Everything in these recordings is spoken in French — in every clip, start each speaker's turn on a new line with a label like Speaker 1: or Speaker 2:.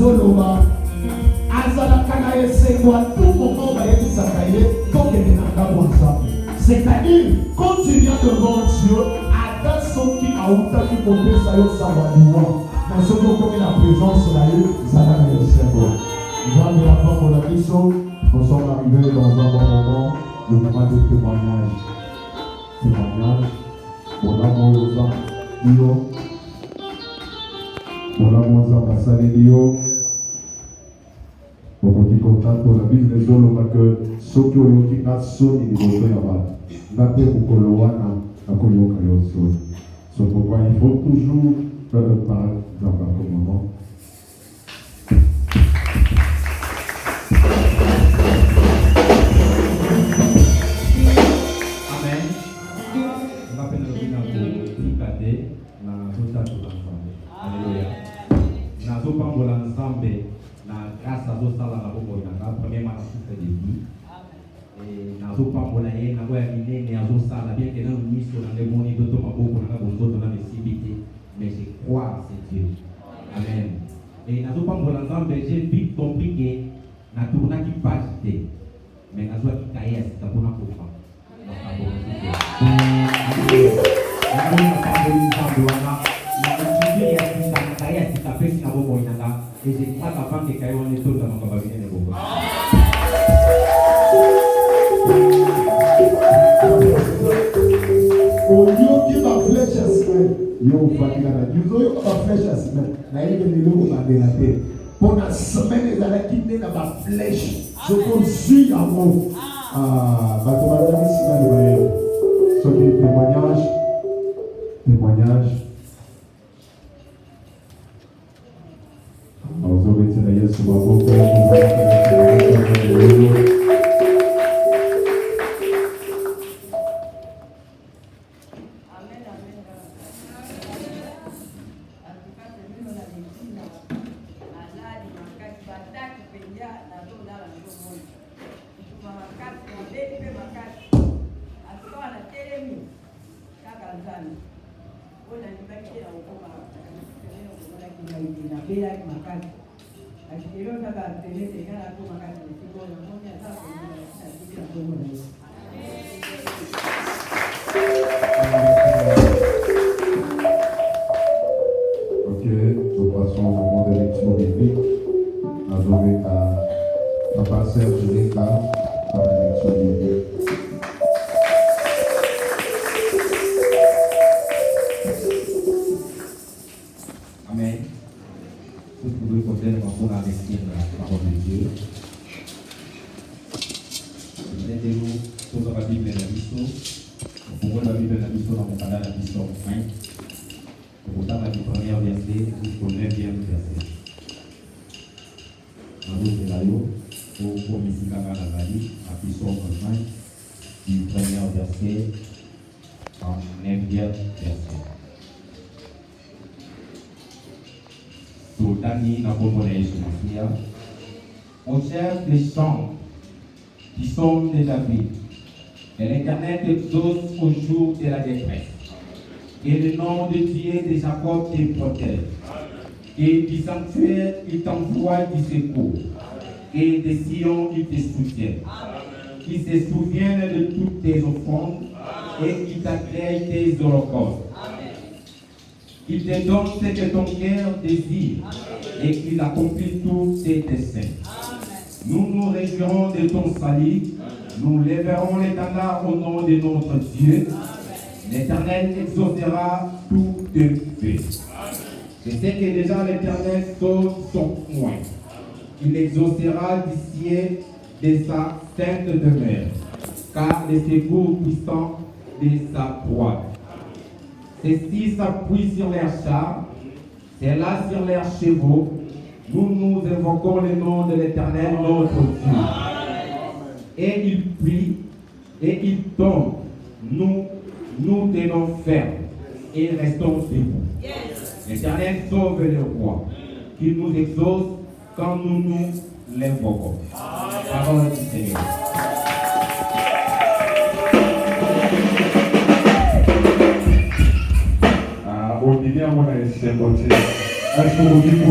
Speaker 1: azoloba azalaka na esengo à tout moment bayebisaka ye tokende na ngambo nzambe. C'est-à-dire quand tu viens devant Dieu ata soki autaki kopesa yo sabaliwa na soki okomi na présence na ye zala na esengo. Nzambe apambola biso. Nous sommes arrivés dans un bon moment, le moment de témoignage. Témoignage, mon amour aux dio, mon amour aux ambassadeurs, mon petit contact pour la Bible des hommes, parce que ceux qui ont été nationaux, ils vont faire mal. N'a pas pour Koloana, à Koloka Yosso. C'est pourquoi il faut toujours parler dans un moment.
Speaker 2: Mais je crois en ce Dieu. Amen. Et nous avons j'ai vite compris que nous avons qui pas mais nous avons qui caisse, nous avons et je crois qu'avant que Kaïwan est tout dans mon cabinet de Bobo.
Speaker 1: Au lieu de ma flèche à semaine, yo fatiga na juzo yo ma flèche à semaine, na yé de l'eau ma délaté. Pour la semaine les années qui na ma flèche, je poursuis à moi. Ah, bateau madame ici na le ce qui est témoignage. Alors vous mettez la yes sur votre père. Ok, nous passons au moment de lecture biblique. Nous avons à passer de l'écart par la lecture biblique.
Speaker 2: Amen. Vous pouvez compter le rapport avec la parole de Dieu. Mettez-vous sur la Bible de la mission. Vous pouvez la Bible de la mission dans mon canal, la mission 5. Vous avez du premier verset jusqu'au 9e verset. Dans l'autre radio, pour commencer à la mission 5, du premier verset en 9e verset. On cherche les chants qui sont de David. Et l'Éternel t'exauce au jour de la détresse. Et le nom de Dieu de Jacob te protège. Et du sanctuaire, il t'envoie du secours. Et de Sion, il te soutient. Qui se souvienne de toutes tes offrandes et qui t'agrée tes holocaustes. Il te donne ce que ton cœur désire et qu'il accomplit tous tes desseins. Nous nous réjouirons de ton salut. Nous lèverons l'étendard au nom de notre Dieu. L'Éternel exaucera toutes tes vœux. Je sais que déjà l'Éternel sauve son coin. Il exaucera du ciel de sa sainte demeure, car le secours puissant de sa droite. Ceux-ci s'appuient sur leurs chars, c'est-là sur leurs chevaux. Nous invoquons le nom de l'Éternel, notre Dieu. Et il plie, et il tombe. Nous tenons ferme et restons debout. L'Éternel sauve le roi, qu'il nous exauce quand nous l'invoquons. Parole du Seigneur. Est-ce que vous dites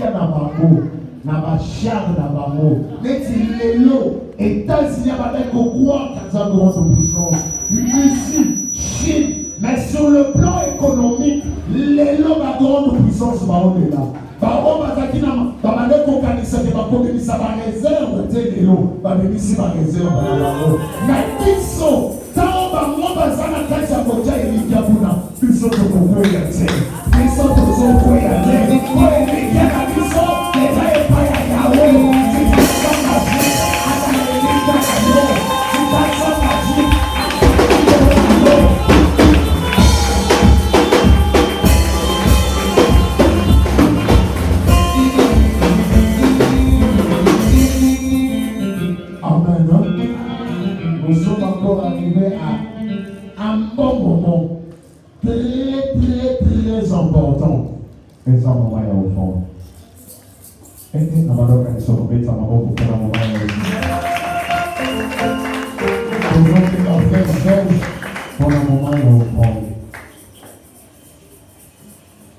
Speaker 1: batika na bango na bachar na bango neti lelo États-Unis abandaki kokwaka nzambe wana puissance Russie, Chine, mais sur le plan économique lelo bagrande puissance baolela bango bazalaki na babande kokanisa ke bakomemisa bareserve te lelo babimisi bareserve na bango na biso ntango bango baza na kati ya kotia elikya kuna biso tokokwea te biso tozokwea te po elikya na biso eza epai ya yawe zikasa magie ata elikya na yo zikasa magie nous sommes encore arrivés à un bon moment très important. Et ça, maman est au fond. Et nous allons faire ça pour mettre sa maman pour que la maman est au fond. Nous allons faire Serge pour la maman est au fond.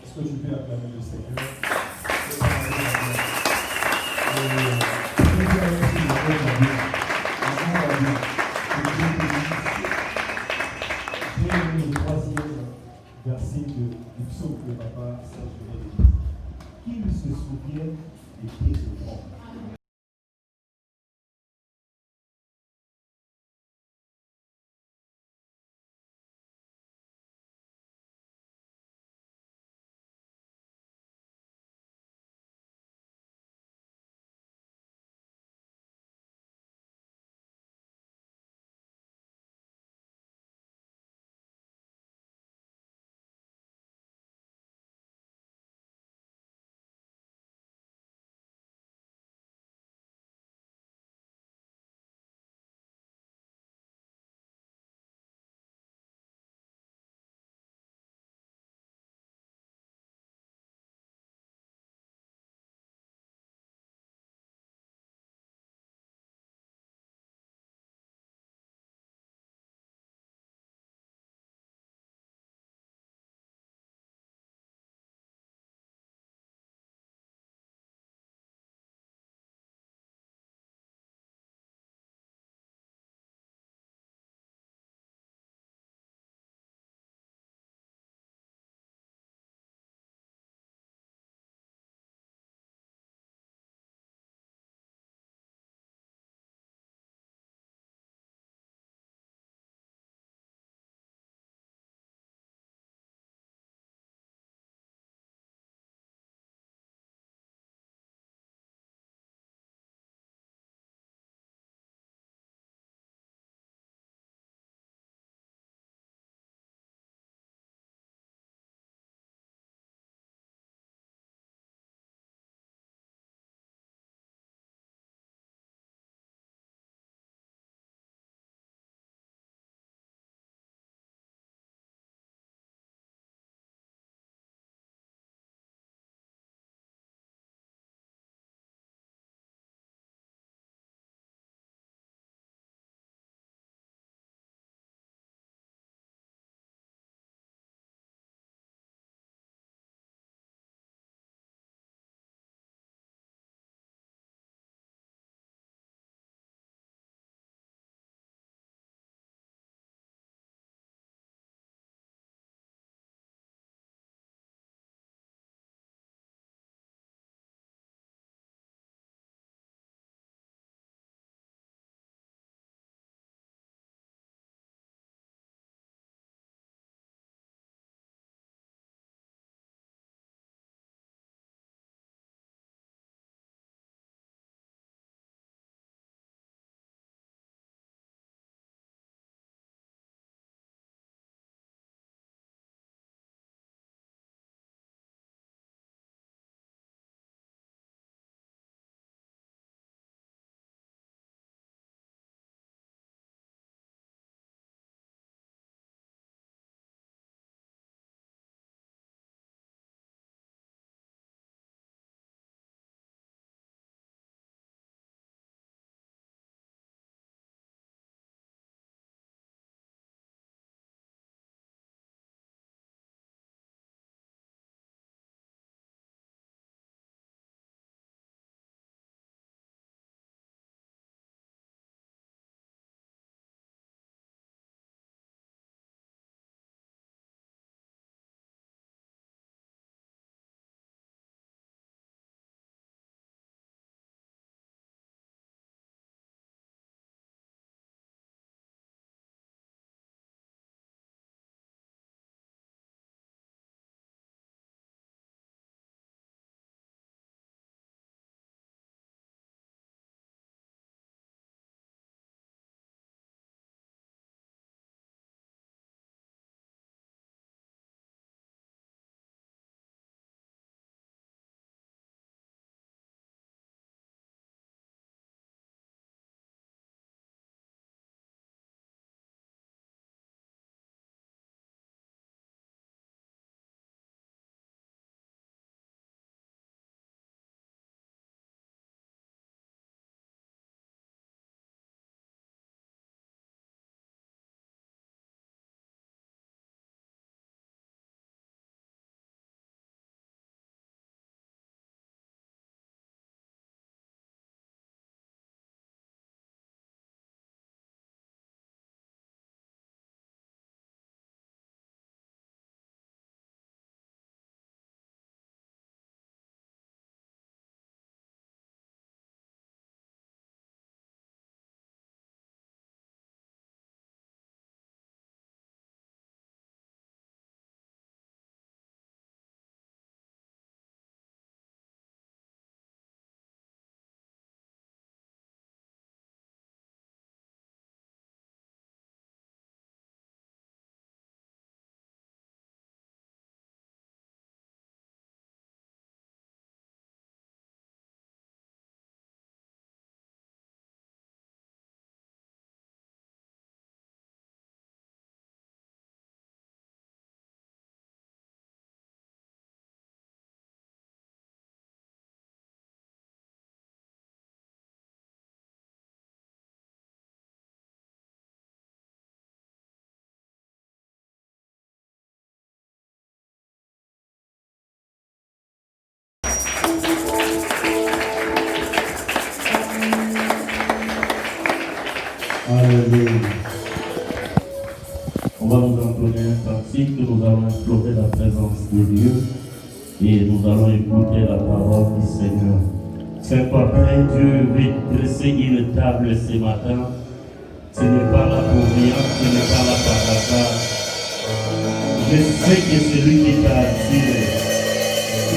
Speaker 3: Est-ce que tu peux acclamer le Seigneur? Le troisième verset du psaume que papa Serge venait de dire. Qu'il se souvienne des pieds de l'homme. Alléluia. On va nous entonner un cantique, nous allons implorer la présence de Dieu et nous allons écouter la parole du Seigneur. Saint-Père, Dieu veut dresser une table ce matin. Ce n'est pas là pour rien, ce n'est pas là par hasard. Je sais que c'est lui qui t'a attiré.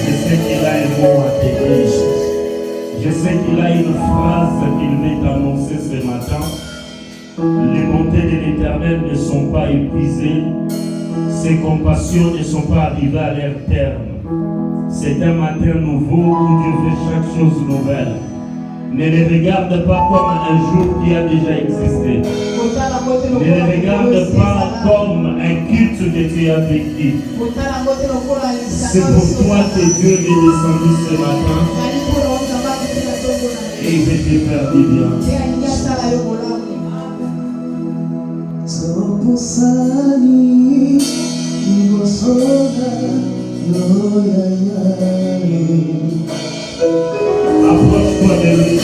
Speaker 3: Je sais qu'il a un mot à te dire. Je sais qu'il a une phrase qu'il veut t'annoncer ce matin. Les bontés de l'Éternel ne sont pas épuisées. Ses compassions ne sont pas arrivées à leur terme. C'est un matin nouveau où Dieu fait chaque chose nouvelle. Ne les regarde pas comme un jour qui a déjà existé. Ne les regarde pas comme un culte que tu as vécu. C'est pour toi que Dieu est descendu ce matin. Et il veut te faire du bien. Approche-toi de lui.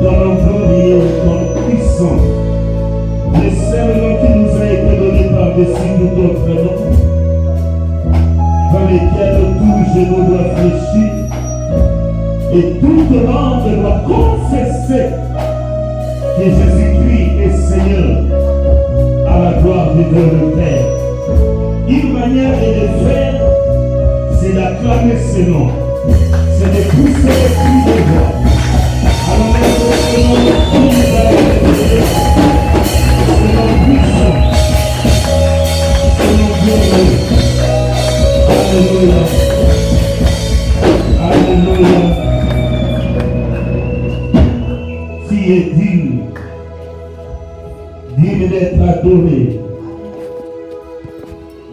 Speaker 3: ton nom glorieux, ton nom puissant, le seul nom qui nous a été donné par-dessus tout autre nom, dans lequel tout genou doit fléchir et toute langue doit confesser que Jésus-Christ est Seigneur, à la gloire de Dieu le Père. Une manière de le faire, c'est d'acclamer ce nom, c'est de pousser les cris de voix. Alors maintenant, ce nom qui nous a été ce nom puissant, ce nom glorieux. Alléluia. Alléluia. Qui est digne d'être adoré,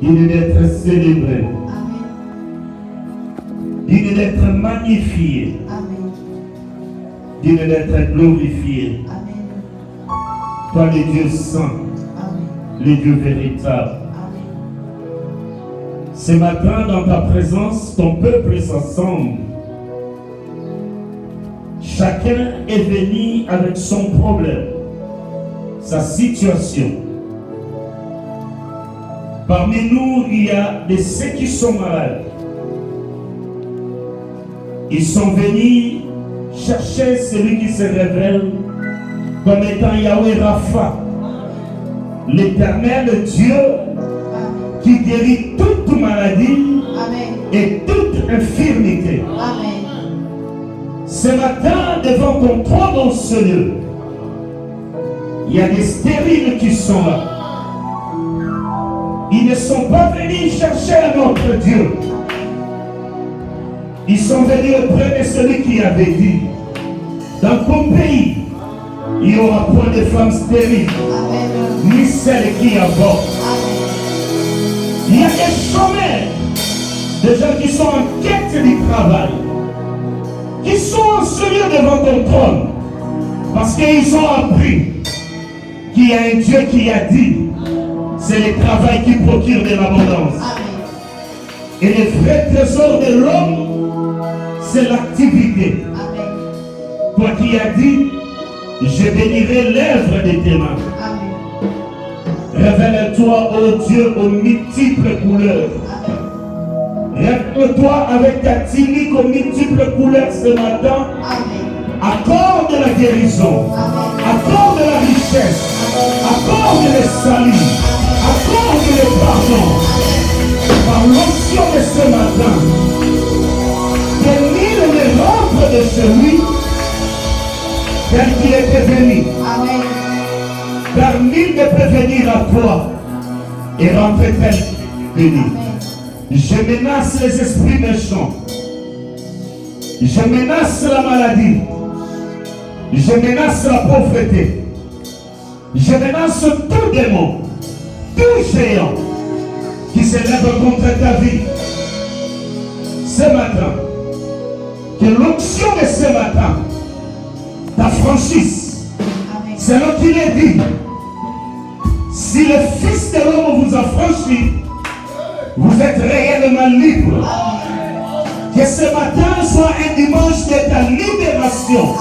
Speaker 3: digne d'être célébré, digne d'être magnifié, digne d'être glorifié. Toi le Dieu saint, le Dieu véritable. Ce matin, dans ta présence, ton peuple s'assemble. Chacun est venu avec son problème, sa situation. Parmi nous, il y a de ceux qui sont malades. Ils sont venus chercher celui qui se révèle comme étant Yahweh Rapha, l'Éternel Dieu qui guérit toute maladie et toute infirmité. Ce matin, devant ton trône dans ce lieu, il y a des stériles qui sont là. Ils ne sont pas venus chercher un autre Dieu. Ils sont venus auprès de celui qui avait dit, dans ton pays, il n'y aura point de femmes stériles, ni celles qui avortent. Il y a des chômeurs, des gens qui sont en quête du travail, qui sont sérieux devant ton trône, parce qu'ils ont appris qu'il y a un Dieu qui a dit, c'est le travail qui procure de l'abondance. Et le vrai trésor de l'homme, c'est l'activité. Toi qui as dit, je bénirai l'œuvre de tes mains. Révèle-toi, ô Dieu, aux multiples couleurs. Révèle-toi avec ta tunique aux multiples couleurs ce matin. Accorde la guérison. Accorde la richesse. Accorde le salut. Accorde le pardon. Par l'onction de ce matin, bénis les membres de celui tel qu'il était venu. Car nul ne peut venir à toi et rentrer tel béni. Je menace les esprits méchants. Je menace la maladie. Je menace la pauvreté. Je menace tout démon, tout géant qui s'élève contre ta vie. Ce matin, que l'onction de ce matin t'affranchisse. Selon qu'il est dit, si le Fils de l'homme vous affranchit, vous êtes réellement libre. Que ce matin soit un dimanche de ta libération.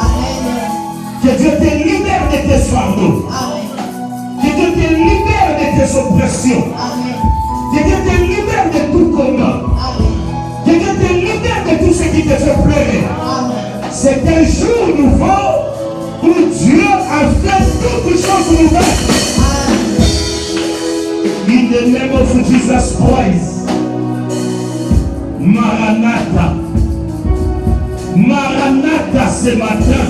Speaker 3: Que Dieu te libère de tes fardeaux. Que Dieu te libère de tes oppressions. Que Dieu te libère de tout combat. Que Dieu te libère de tout ce qui te fait pleurer. C'est un jour nouveau où Dieu a fait toutes choses nouvelles. In the name of Jesus Christ. Maranatha. Maranatha ce matin.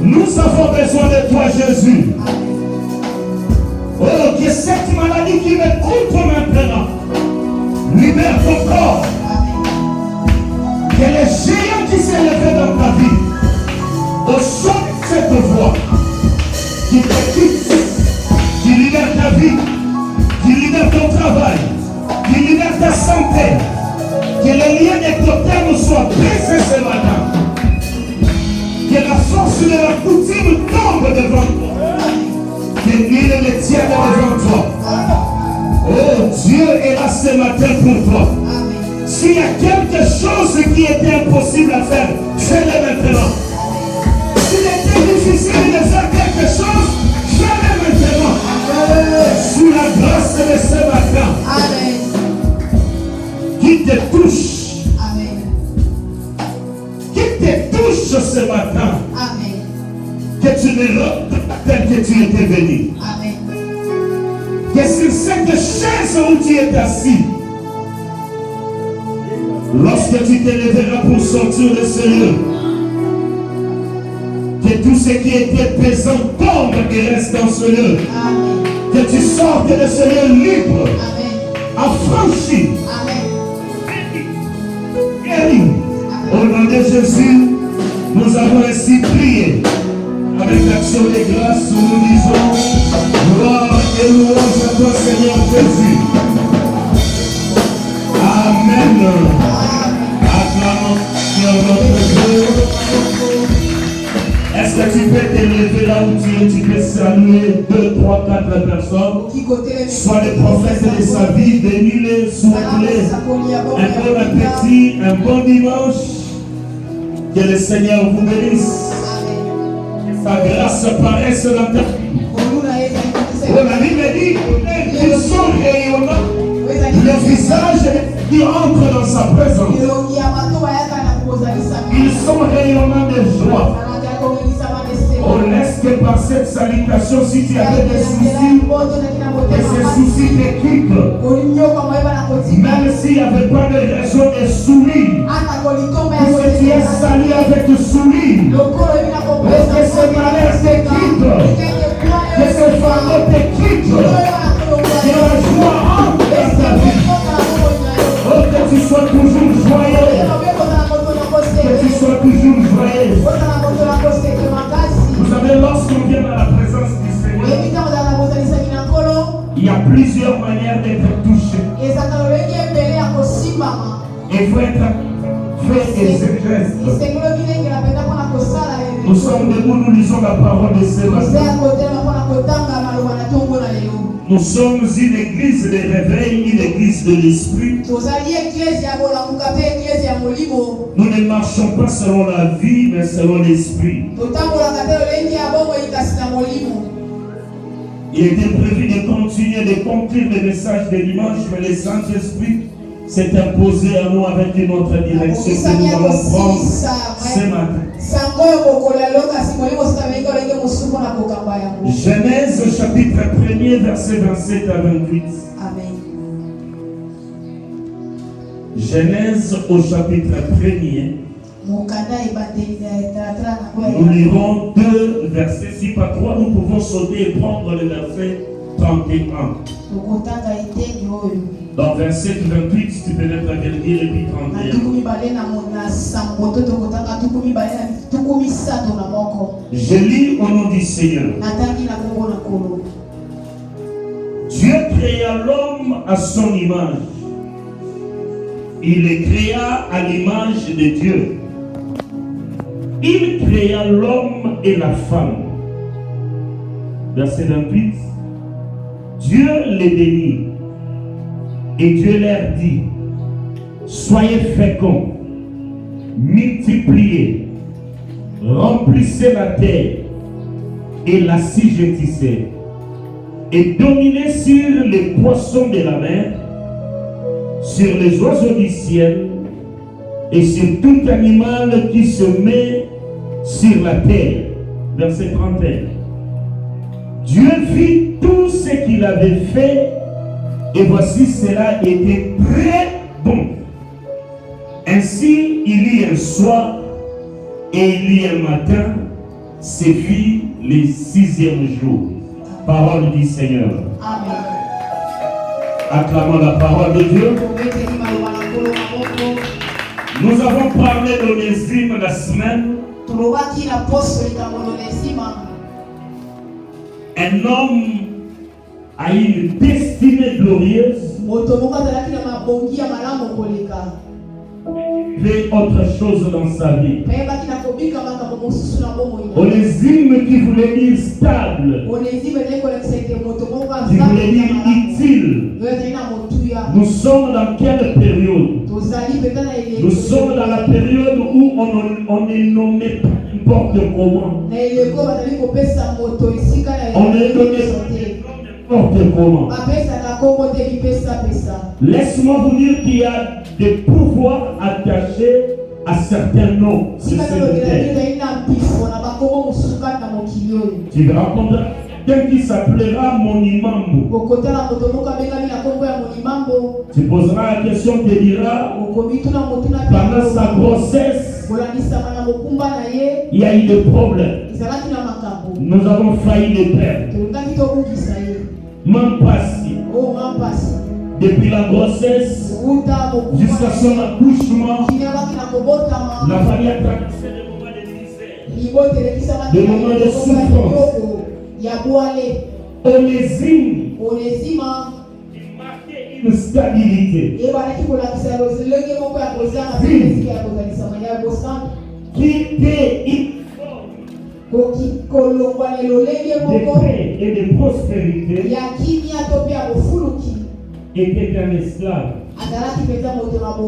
Speaker 3: Nous avons besoin de toi, Jésus. Oh, que cette maladie qui me coûte maintenant libère ton corps. Que les géants qui s'est levé dans ta vie, au son de cette voix, qui te quitte, qui libère ta vie, qui libère ton travail, qui libère ta santé, que les liens de totem soient brisés ce matin. Que la force de la coutume tombe devant toi. Que nul ne tienne devant toi. Oh, Dieu est là ce matin pour toi. S'il y a quelque chose qui était impossible à faire, fais-le maintenant. S'il était que tu ne rentres pas tel que tu étais venu.
Speaker 4: Amen.
Speaker 3: Que sur cette chaise où tu es assis, lorsque tu te lèveras pour sortir de ce lieu, que tout ce qui était pesant tombe et reste dans ce lieu.
Speaker 4: Amen.
Speaker 3: Que tu sortes de ce lieu libre,
Speaker 4: Amen.
Speaker 3: affranchi,
Speaker 4: Amen.
Speaker 3: guéri. Au nom de Jésus, nous avons ainsi prié. Avec l'action des grâces, nous disons gloire et louange à toi, Seigneur Jésus. Amen. Acclamons Seigneur notre Dieu. Est-ce que tu peux te lever là où tu es? Tu peux saluer 2, 3, 4 personnes. Soit les prophètes de sa vie, bénis-les, souhaite-les un bon appétit, un bon dimanche. Que le Seigneur vous bénisse. Que sa grâce paraisse dans ta vie. La Bible dit qu'ils sont rayonnants. Le visage qui entre dans sa présence. Ils sont rayonnants de joie. On laisse que par cette salutation, si tu avais des soucis, que ces soucis te quittent. Même s'il n'y avait pas de raison de sourire, que tu es sali avec sourire, que ce malaise te quitte, que ce fardeau te quitte, que la joie entre dans ta vie. Oh, que tu sois toujours joyeux, que tu sois toujours joyeux. Vous savez, lorsqu'on vient dans la présence du Seigneur, il y a plusieurs manières d'être touché. Il faut être fait des gestes. Nous sommes debout, nous lisons la parole de ce matin. Nous sommes une église de réveil, une église de l'esprit. Nous ne marchons pas selon la vie, mais selon l'esprit. Il était prévu de continuer de conclure le message de dimanche, mais le Saint-Esprit s'est imposé à nous avec une autre direction que nous allons prendre ce matin. Genèse chapitre 1er, verset 27 à 28.
Speaker 4: Amen.
Speaker 3: Genèse au chapitre 1er. Nous lirons 2 versets, si pas 3, nous pouvons sauter et prendre le verset 31. Dans verset 28, tu peux mettre à virgule et puis 31. Je lis au nom du Seigneur. Dieu créa l'homme à son image. Il le créa à l'image de Dieu. Il créa l'homme et la femme. Verset 28. Dieu les bénit. Et Dieu leur dit, soyez féconds, multipliez, remplissez la terre et l'assujettissez, et dominez sur les poissons de la mer, sur les oiseaux du ciel et sur tout animal qui se met sur la terre. Verset 31. Dieu vit tout ce qu'il avait fait, et voici cela était très bon. Ainsi il y a un soir et il y a un matin, c'est fit le 6e jour. Parole du Seigneur.
Speaker 4: Amen.
Speaker 3: Acclamons la parole de Dieu. Nous avons parlé d'Onésime la semaine. Un homme a une destinée glorieuse. Il fait autre chose dans sa vie. Onésime qui voulait dire stable, qui voulait dire utile. Nous sommes dans quelle période? Nous sommes dans la période où on est nommé n'importe comment. On est nommé n'importe comment. Laisse-moi vous dire qu'il y a des pouvoirs attachés à certains noms. Tu rencontreras quelqu'un qui s'appellera Monimambo. Tu poseras la question, te dira, pendant sa grossesse, il y a eu des problèmes. Nous avons failli le perdre. Mampasi. Depuis la grossesse jusqu'à son accouchement, la famille a traversé des moments de misère, des moments de souffrance. Onésime, il marquait une stabilité. Qui était de paix et de prospérité, était un esclave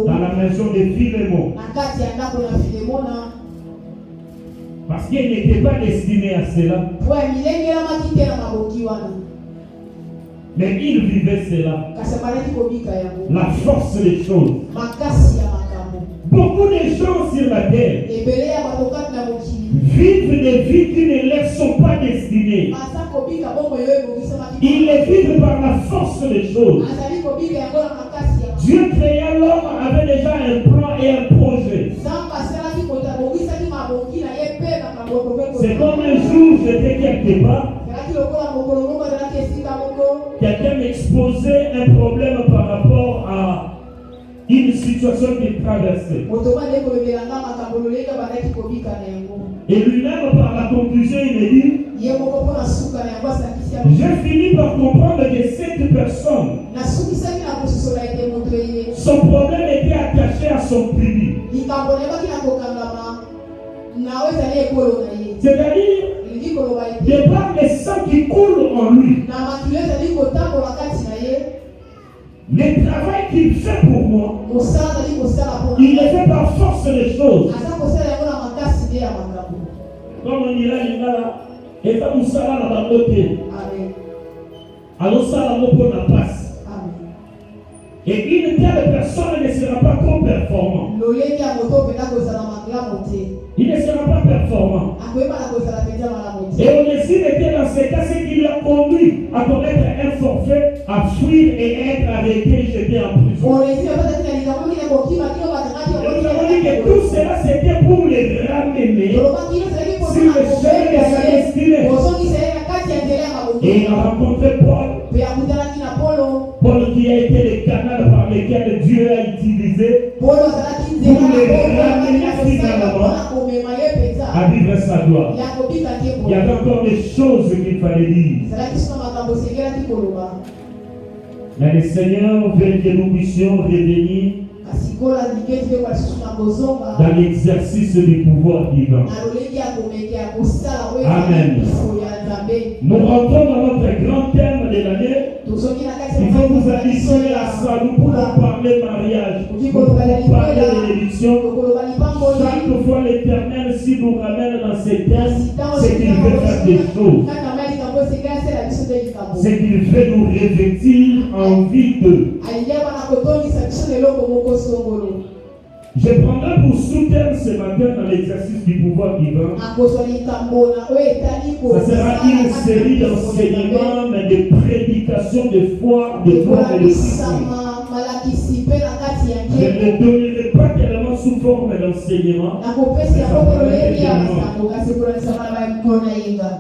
Speaker 3: dans la maison de Philémon. Parce qu'il n'était pas destiné à cela. Mais il vivait cela. La force des choses. Beaucoup de gens sur la terre vivent des vies qui ne leur sont pas destinées. Ils les vivent par la force des choses. Dieu créa l'homme avec déjà un plan et un projet. C'est comme un jour j'étais quelque part. Quelqu'un m'exposait un problème par rapport à une situation qu'il traversait. Et lui-même, par la conclusion, il me dit, j'ai fini par comprendre que cette personne, son problème était attaché à son tribu. C'est-à-dire, de par le sang qui coule en lui, le travail qu'il fait pour moi, il le fait par force des choses. Comme on ira, et ça nous sera dans la beauté. Alors ça, la pour la passe. Et une telle personne ne sera pas trop performant. Il ne sera pas performant. Et Onésime était dans ce cas, ce qui lui a conduit à commettre un forfait, à fuir et être arrêté et jeté en prison. Et nous avons dit que tout cela c'était pour les ramener sur le chemin de sa destinée. Et il a rencontré Paul. Paul qui a été le canal par lequel Dieu a utilisé pour les ramener finalement à vivre sa gloire. Il y avait encore des choses qu'il fallait dire. Mais le Seigneur veut que nous puissions revenir dans l'exercice du pouvoir divin. Amen. Nous rentrons dans notre grand thème de l'année. Il faut vous habituer à ça. Nous pouvons parler mariage, nous pouvons parler de l'élection. Chaque fois l'Éternel, s'il nous ramène dans ces thèmes, c'est qu'il veut faire des choses. C'est qu'il veut nous revêtir en vie d'eux. Je prendrai pour sous-thème ce matin dans l'exercice du pouvoir divin. Ça sera une série d'enseignements, mais de prédications, de foi, de gloire et de puissance. Je ne donnerai pas tellement sous forme d'enseignement.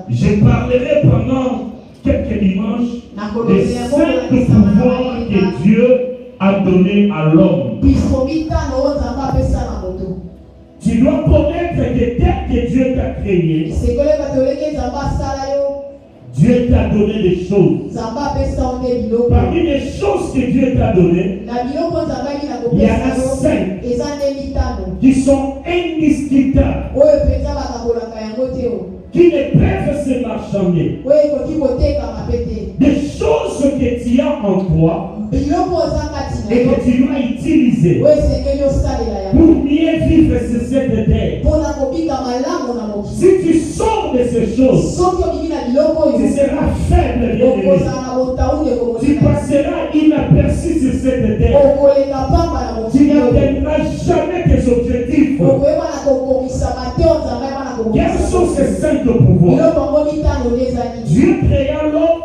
Speaker 3: Je parlerai pendant quelques dimanches des 5 pouvoirs que Dieu a donné à l'homme. Tu dois connaître que tel que Dieu t'a créé, Dieu t'a donné des choses. Parmi les choses que Dieu t'a données, il y en a 5 qui sont indiscutables, qui ne peuvent se marchander. Des choses que tu as en toi et que tu dois utiliser pour mieux vivre sur cette terre. Si tu sors de ces choses, tu seras faible, bien-aimé. Tu passeras inaperçu sur cette terre. Tu n'atteindras jamais tes objectifs. Quels sont ces 5 pouvoirs?
Speaker 1: pouvoir. Dieu créa l'homme,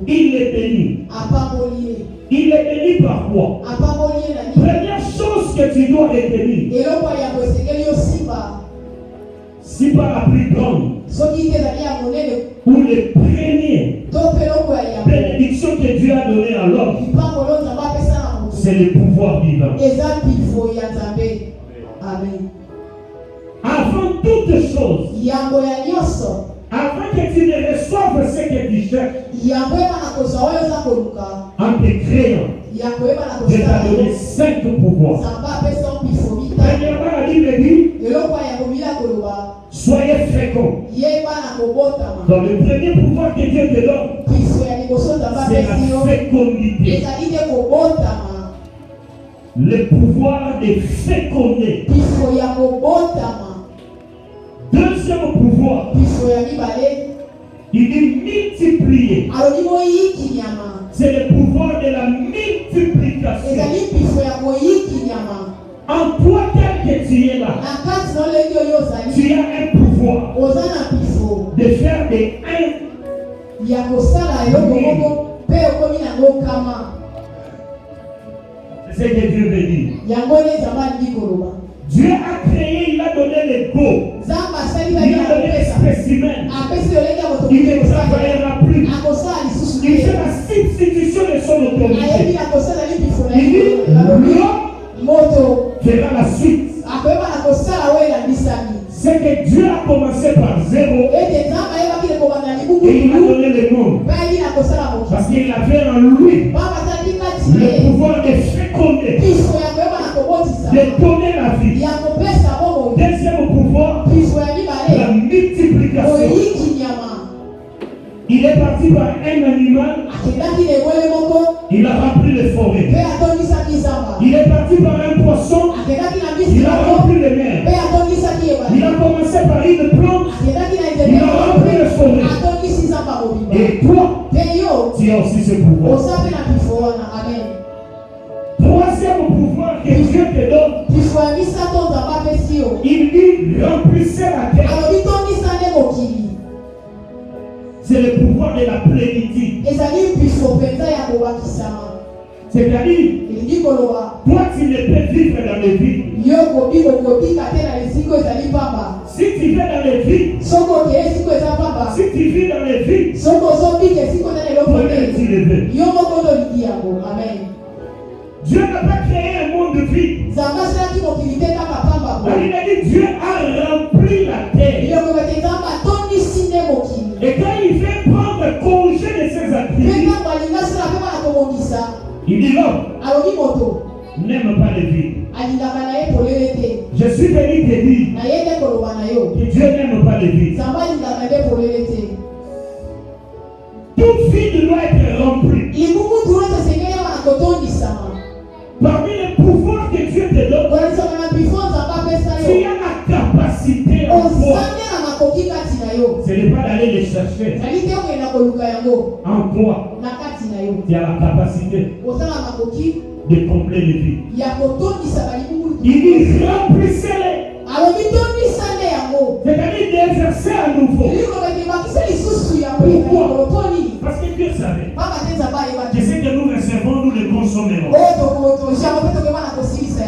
Speaker 1: il est béni. Il est béni par quoi? Première chose que tu dois retenir, si par la plus grande ou les premières bénédictions que Dieu a données à l'homme, c'est le pouvoir divin. Avant toute chose, avant que tu ne reçoives ce que tu cherches, en te créant, Dieu t'a donné 5 pouvoirs. Premièrement, la Bible dit, soyez féconds. Donc le premier pouvoir que Dieu te donne, c'est la fécondité. Le pouvoir de féconder. Deuxième pouvoir, il dit multiplier. C'est le pouvoir de la multiplication. En toi, tel que tu es là, tu as un pouvoir de faire des 1. C'est ce que Dieu veut dire. Dieu a créé, il a donné les go. Il a donné les spécimens. Il ne travaillera plus. Il fait la substitution de son autorité. Il dit, l'homme fera la suite. C'est que Dieu a commencé par 0 et il a donné le monde. Parce qu'il avait en lui le pouvoir de féconder, de donner la vie. Deuxième pouvoir, la multiplication. Il est parti par un animal, il a rempli les forêts. Il est parti par un poisson, il a rempli les mers. Il a commencé par une plante, il a rempli les forêts. Et toi, tu as aussi ce pouvoir. Troisième pouvoir que Dieu te donne, il dit remplissez la terre. C'est le pouvoir de la plénitude. C'est-à-dire, toi tu ne peux vivre dans les vies. Si tu vis dans les vies, si tu vis dans les vies, Dieu n'a pas créé un monde de vie. Il a dit Dieu a rempli la terre. Et quand il fait prendre congé de ses attributs, il dit non, n'aime pas les vies. Je suis venu te dire que Dieu n'aime pas les vies. Toute vie doit être remplie. Parmi les pouvoirs que Dieu te donne, tu as la capacité en toi. Ce n'est pas d'aller les chercher. En toi, tu as la capacité de combler les vies. Il dit remplissez-les. C'est-à-dire d'exercer à nouveau. Pourquoi? Parce que Dieu savait que ce que nous recevons, nous le consommerons.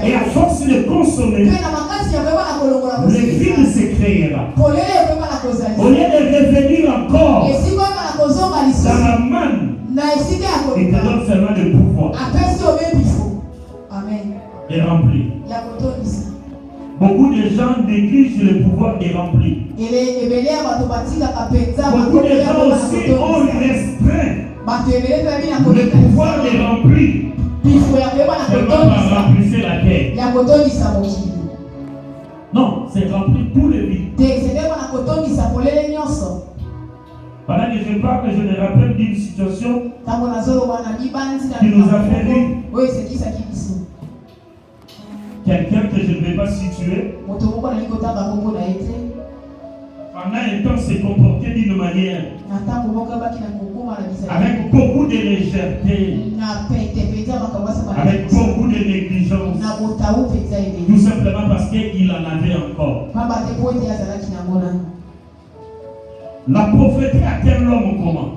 Speaker 1: Et à force de consommer, le vide se créera. Au lieu de revenir encore dans la manne, il te donne seulement le pouvoir. Et rempli. Beaucoup de gens négligent le pouvoir de remplir. Beaucoup de gens aussi ont restreint le pouvoir de remplir. Seulement par remplir la terre. Non, c'est rempli tout le vide. Pendant que je parle, je me rappelle d'une situation qui nous a fait rire. Quelqu'un que je ne vais pas situer, pendant un temps s'est comporté d'une manière avec beaucoup de légèreté, avec beaucoup de négligence, tout simplement parce qu'il en avait encore.
Speaker 3: La pauvreté atteint l'homme comment?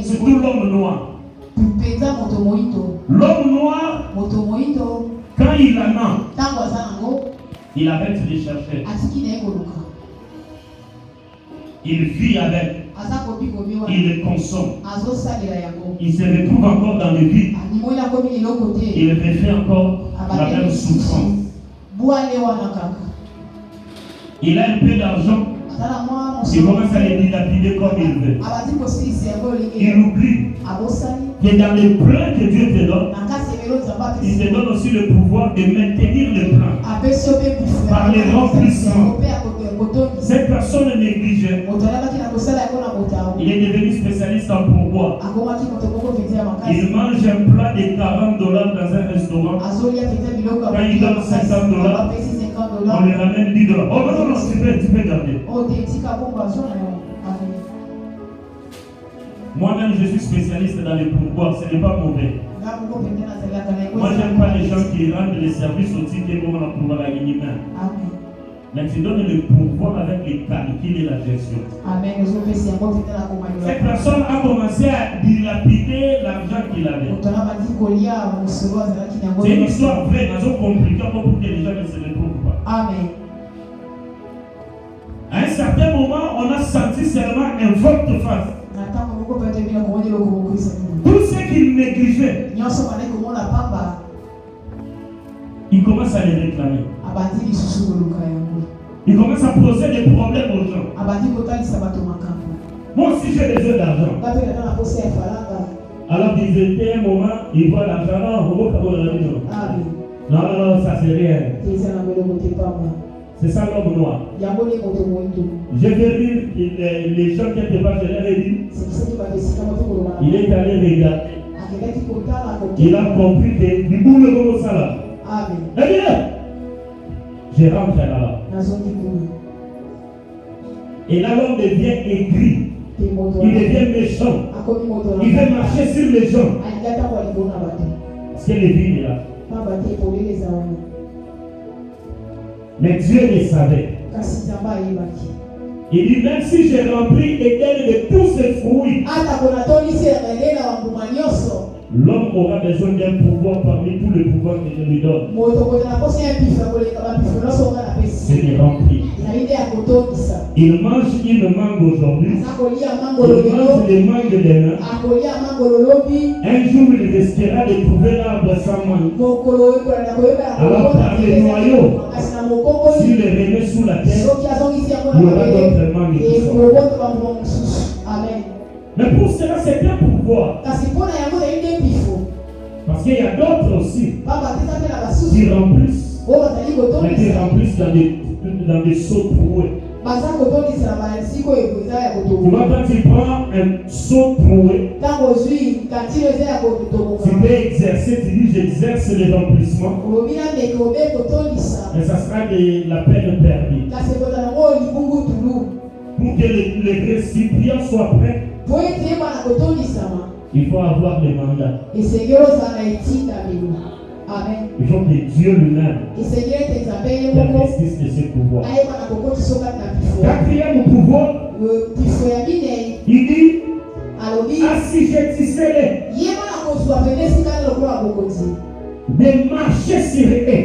Speaker 3: Surtout l'homme noir. L'homme noir, quand il en a, il arrête de chercher. Il vit avec. Il le consomme. Il se retrouve encore dans le vide. Il refait encore la même souffrance. Il a un peu d'argent. Il commence à les dilapider comme il veut. Il oublie que dans les plans que Dieu te donne, il te donne aussi le pouvoir de maintenir le plan par les remplissement. Cette personne est négligée. Il est devenu spécialiste en pourboire. Il mange un plat de $40 dans un restaurant. Quand il donne $50, on lui ramène $10. Oh non, non, tu peux garder. Moi-même, je suis spécialiste dans les pourboires, ce n'est pas mauvais. Moi, j'aime pas les gens qui rendent les services au ticket pour pouvoir la gagner. Mais tu donnes le pouvoir avec les calculs et la gestion. Cette personne a commencé à dilapider l'argent qu'il avait. C'est une histoire vraie, mais compliquée pour que les gens ne se retrouvent pas.
Speaker 1: Amen.
Speaker 3: À un certain moment, on a senti seulement un volte-face. Tout ce qu'il négligeait, il commence à les réclamer. Il commence à poser des problèmes aux gens. Moi aussi j'ai besoin d'argent. Alors il était un moment, il voit l'argent, non, non, ça c'est rien. C'est ça l'homme noir. Je vais lire les gens qui étaient pas, je leur ai dit. Il est allé regarder. Il a compris que du coup, le bon ça là. Eh bien, je rentre là-bas. Et là, l'homme devient aigri. Il devient méchant. Il veut marcher sur les gens. Parce que les vies là. Mais Dieu le savait. Il dit, même si j'ai rempli Éden de tous ses fruits, l'homme aura besoin d'un pouvoir parmi tous les pouvoirs que je lui donne. C'est de remplir. Il mange une mangue aujourd'hui. Il mange les mangues demain. Un jour, il risquera de trouver l'arbre sans mangue. Alors, par les noyaux, s'il les remet sous la terre, il y aura d'autres mangues qui sont.
Speaker 1: Amen.
Speaker 3: Mais pour cela, c'est un pouvoir. Parce qu'il y a d'autres aussi qui remplissent. Mais qui remplissent dans des seaux troués. Tu vois, quand tu prends un seau troué, tu peux exercer, tu dis j'exerce le remplissement. Mais ça sera de la peine perdue. Pour que les récipients soient prêts, il faut avoir le mandat.
Speaker 1: Amen.
Speaker 3: Il faut que Dieu lui-même investisse de ce pouvoir. Quatrième pouvoir, il dit, ah si je tissais de marcher sur eux,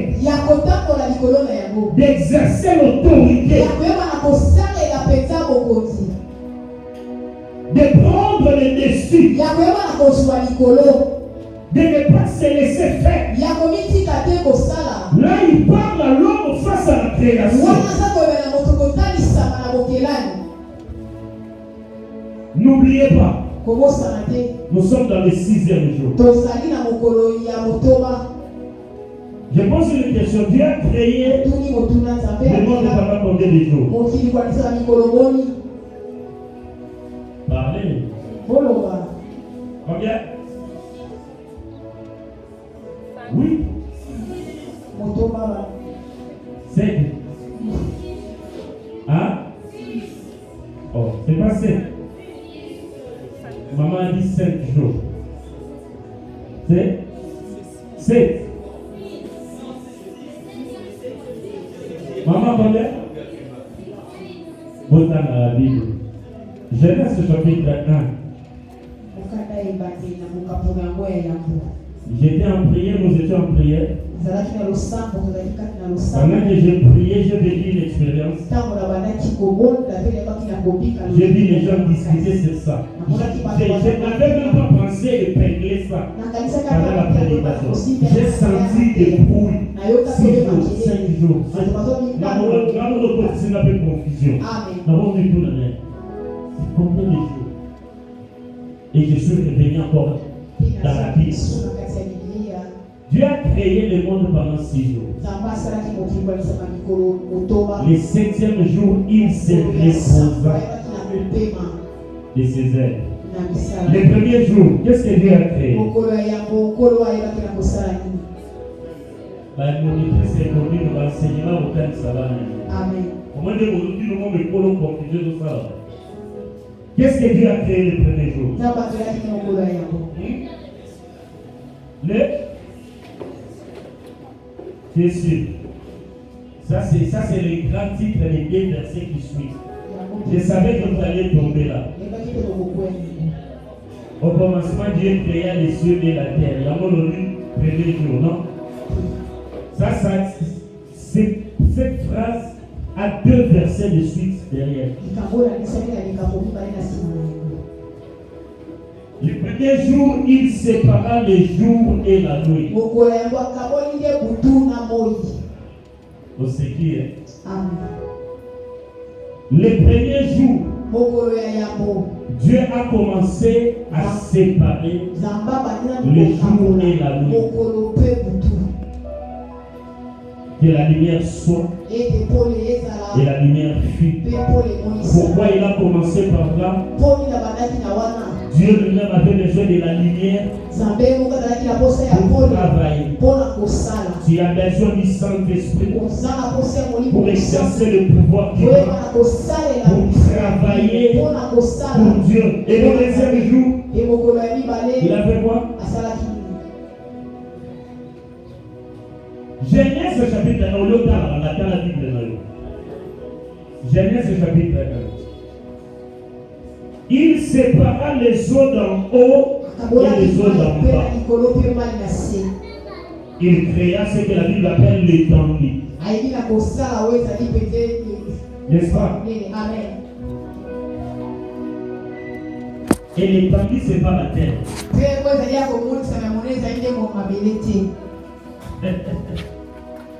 Speaker 3: d'exercer l'autorité, de prendre le dessus, de ne pas se laisser faire. Là, il parle à l'homme face à la création. N'oubliez pas, nous sommes dans le 6e jour. Je pose une question. Dieu a créé le monde pendant combien de jours? Parlez. Combien? Oui. 7. Hein? Oh, c'est pas 7. Maman a dit 5 jours. C'est 7. Maman, combien? Autant dans la Bible. Genèse chapitre 1. J'étais en prière, nous étions en prière. Pendant que j'ai prié, j'ai vécu une expérience. J'ai vu les gens discuter sur ça. Je n'avais même pas pensé épingler ça pendant la prédication. J'ai senti des bruits. 6 jours, 5 jours. Nous avons continué avec confusion. Nous avons vu tout le monde. C'est combien de jours? Et je suis revenu encore dans la Bible. Dieu a créé le monde pendant 6 jours. Le 7e jour, il se reposa de ses œuvres. Le premier jour, qu'est-ce que Dieu a créé? La monité s'est connue dans l'enseignement au temps de Savane. Au moins de aujourd'hui, le monde est confusé de ça. Qu'est-ce que Dieu a créé le premier jour? C'est sûr. Ça c'est les grands titres, les 2 versets qui suivent. Je savais que vous alliez tomber là. Au commencement, Dieu créa les cieux et la terre. Il y a mon premier jour, non? Cette phrase a 2 versets de suite derrière. Le premier jour, il sépara le jour et la nuit. Au sécure. Le premier jour, Dieu a commencé à séparer le jour et la nuit. Que la lumière soit et la lumière fut. Pourquoi il a commencé par là? Dieu lui-même avait besoin de la lumière pour travailler. Tu as besoin du Saint-Esprit pour exercer le pouvoir divin, pour travailler pour Dieu. Et le deuxième jour, il avait quoi? Genèse chapitre 1, dans la Bible. Genèse chapitre 1. Il sépara les eaux d'en haut et les eaux d'en bas. Il créa ce que la Bible appelle l'étendue. N'est-ce pas? Et l'étendue, ce n'est pas la terre.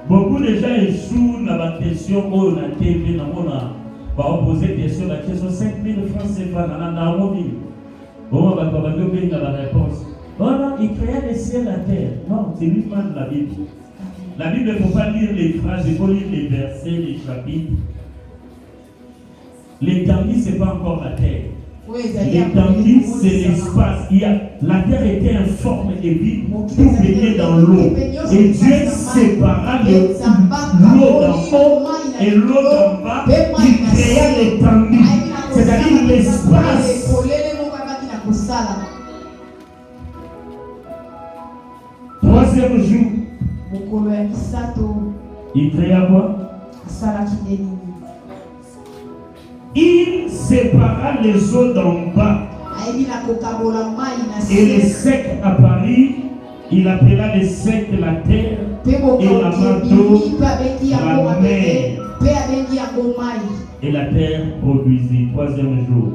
Speaker 3: Beaucoup de gens échouent dans la question où on a TV, on a posé question, la question 5 000 francs CFA dans la harmonie. On va donner la réponse. Voilà, il créa le ciel et la terre. Non, c'est lui-même la Bible. La Bible, il ne faut pas lire les phrases, il faut lire les versets, les chapitres. L'étendue, ce n'est pas encore la terre. L'étendue, c'est l'espace. La terre était informe et vide, tout baignait dans l'eau. Et Dieu sépara l'eau d'en haut et l'eau d'en bas. Il créa l'étendue, c'est-à-dire l'espace. Troisième jour, il créa quoi? Il sépara les eaux d'en bas et les secs apparut. Il appela les secs la terre et la manteau la mer. Et la terre produisit. Troisième jour.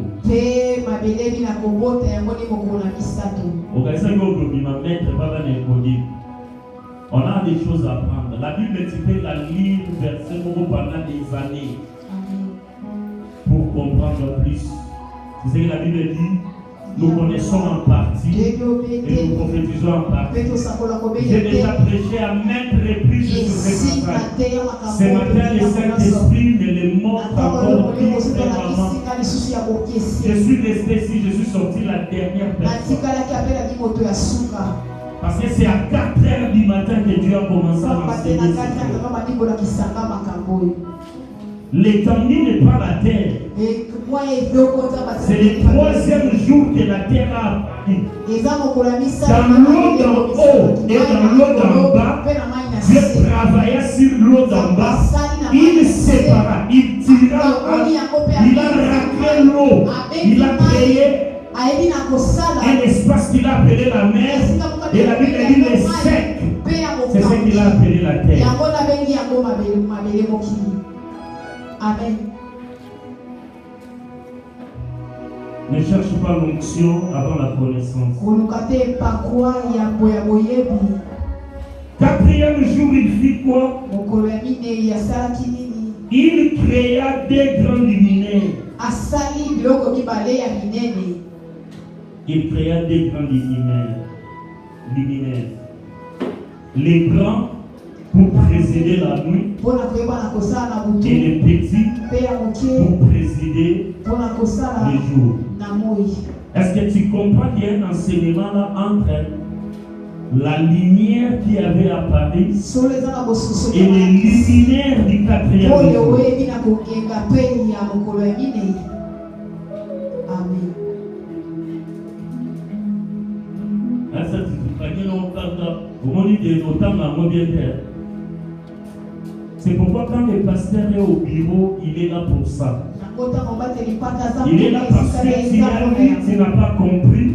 Speaker 3: On a des choses à apprendre. La Bible, tu peux la lire verset pendant des années pour comprendre plus. C'est ce que la Bible dit. Nous connaissons en partie et nous prophétisons en partie. J'ai déjà prêché à maintes reprises sur cette bataille. Ce matin, le Saint-Esprit me le montre encore plus extrêmement. Je suis resté ici, je suis sorti la dernière personne. Parce que c'est à 4h du matin que Dieu a commencé à m'enseigner. L'étendue n'est pas la terre. C'est le troisième jour que la terre a apparu. Dans l'eau d'en haut et dans l'eau d'en bas, Dieu travailla sur l'eau d'en bas. Il sépara, il tira
Speaker 1: créé l'eau. Il a créé un espace qu'il a appelé la mer. Et la Bible dit les secs. C'est ce qu'il a appelé la terre.
Speaker 5: Amen.
Speaker 3: Ne cherche pas l'onction avant la connaissance. Quatrième jour, il fit quoi? Il créa des grands luminaires. Il créa des grands luminaires. Les grands pour présider la nuit et les petits pour présider le jour. Est-ce que tu comprends qu'il y a un enseignement là entre la lumière qui avait apparu et les luminaires du quatrième jour?
Speaker 5: Amen.
Speaker 3: C'est pourquoi quand le pasteur est au bureau, il est là pour ça. Il est là parce que tu n'as pas compris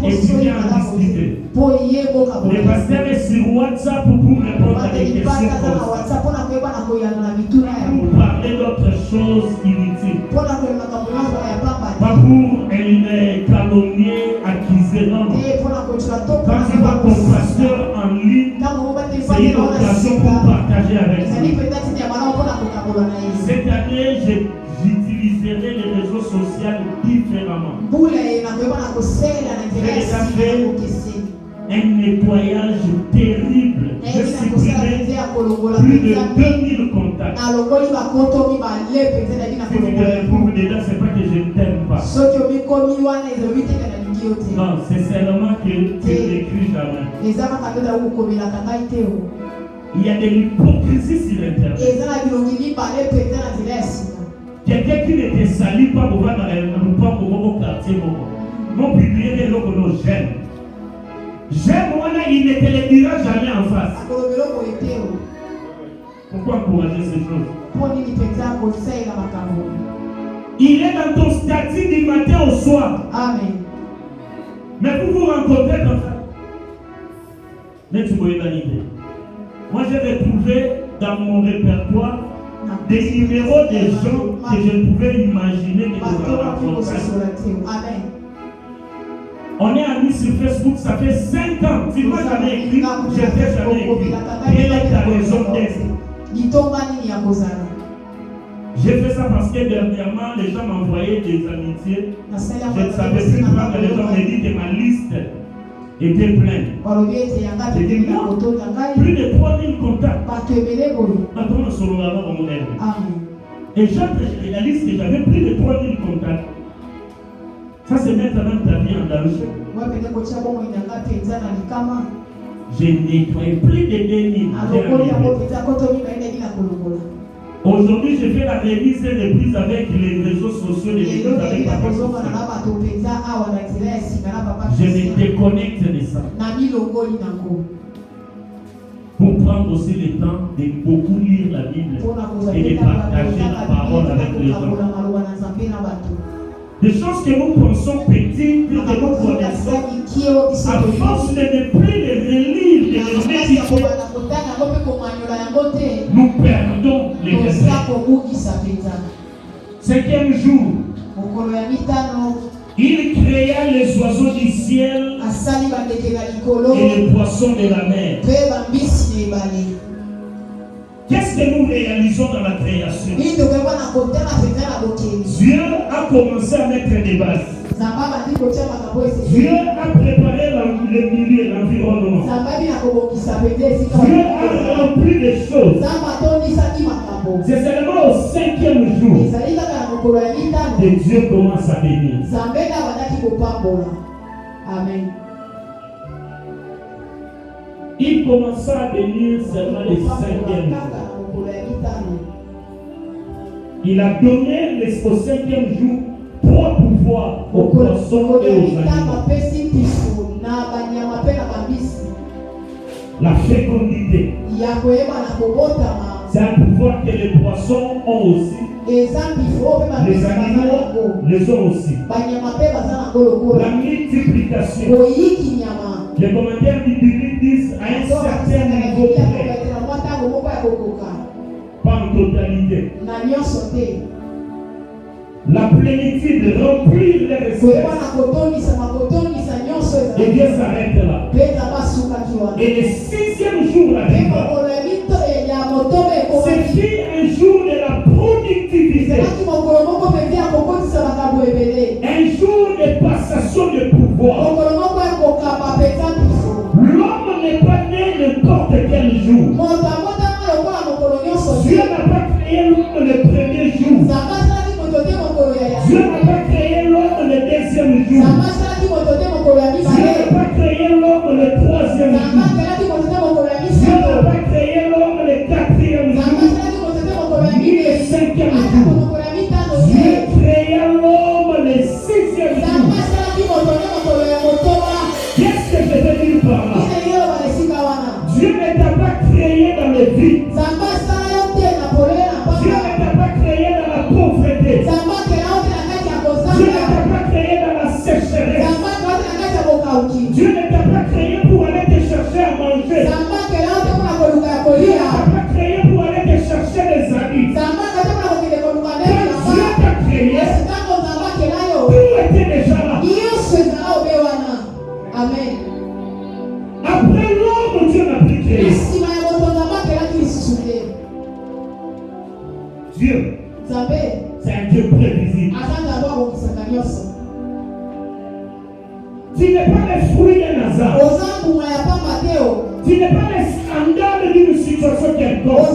Speaker 3: et tu viens en discuter. Le pasteur est sur WhatsApp pour répondre à des questions comme ça. Pour parler d'autres choses inutiles. Pas pour calomnier, accuser, non. Quand tu vois ton pasteur en ligne, c'est une occasion pour partager avec lui. Cette année, j'utiliserai les réseaux sociaux différemment. J'ai déjà fait un nettoyage terrible. J'ai supprimé plus de 2000 contacts. Si tu te retrouves dedans, c'est pas que je ne t'aime pas. Non, c'est seulement que tu n'écris jamais. Il y a de l'hypocrisie sur Internet. Quelqu'un qui ne te salue pas pour voir dans le quartier, mon publier des locaux, j'aime. J'aime, il ne te le dira jamais en face. Pourquoi encourager ces choses? Il est dans ton statut du matin au soir.
Speaker 5: Amen.
Speaker 3: Mais pour vous rencontrer comme ça, mais tu m'as validé. Moi, j'ai retrouvé dans mon répertoire des numéros des gens que je pouvais imaginer que nous allons rencontrer.
Speaker 5: Amen.
Speaker 3: On est amis sur Facebook, ça fait 5 ans. Tu ne m'as jamais écrit, je ne t'ai jamais écrit. Quelle est ta raison d'être? J'ai fait ça parce que dernièrement, les gens m'envoyaient des amitiés. Je ne savais plus prendre, les gens me disent que ma liste était pleine. J'ai dit non, plus de 3000 contacts. Attends, sur le et j'ai la liste que j'avais plus de 3000 contacts. Ça, c'est maintenant ta vie en danger. J'ai nettoyé plus de 2000. Aujourd'hui, je fais la révision des prises avec les réseaux sociaux, les réseaux avec la je me déconnecte de ça. Pour prendre aussi le temps de beaucoup lire la Bible et de partager la parole avec les gens. Des choses que nous pensons petites, que nous connaissons, à force de ne plus les relire, de les méditer, nous perdons les résultats. Cinquième jour, il créa les oiseaux du ciel et les poissons de la mer. Qu'est-ce que nous réalisons dans la création? Dieu a commencé à mettre des bases. Dieu a préparé le milieu, l'environnement. Dieu a rempli des choses. C'est seulement au 5e jour que Dieu commence à bénir.
Speaker 5: Amen.
Speaker 3: Il commença à bénir seulement le 5e jour. Il a donné au 5e jour 3 pouvoirs aux poissons et aux animaux. La fécondité. C'est un pouvoir que les poissons ont aussi.
Speaker 1: Les animaux les ont aussi. La multiplication. Les commentaires du Bible disent à un certain niveau près. Pas en totalité. La plénitude remplir les ressources. Et Dieu s'arrête là. Et le 6e jour arrive. C'est un jour de la productivité. Un jour de passation de pouvoir. L'homme n'est pas né n'importe quel jour. Dieu n'a pas créé l'homme le premier jour. Dieu n'a pas créé l'homme le deuxième jour. Dieu n'a pas créé l'homme le troisième jour. Dieu n'a pas créé l'homme le quatrième jour. Ni le 5e jour. Dieu créa l'homme le 6e jour. Qu'est-ce que je veux dire par là? Dieu ne t'a pas créé dans le vide. Dieu ne t'a pas créé dans la pauvreté. Dieu ne t'a pas créé dans la sécheresse. Dieu ne t'a pas créé pour aller te chercher à manger. Dieu ne t'a pas créé pour aller te chercher des amis. Dieu t'a créé. Tout était déjà là.
Speaker 5: Amen.
Speaker 1: Après l'homme, Dieu n'a plus créé. Dieu, c'est un Dieu prévisible. Tu n'es pas le fruit d'un hasard. Tu n'es pas le scandale d'une situation quelconque.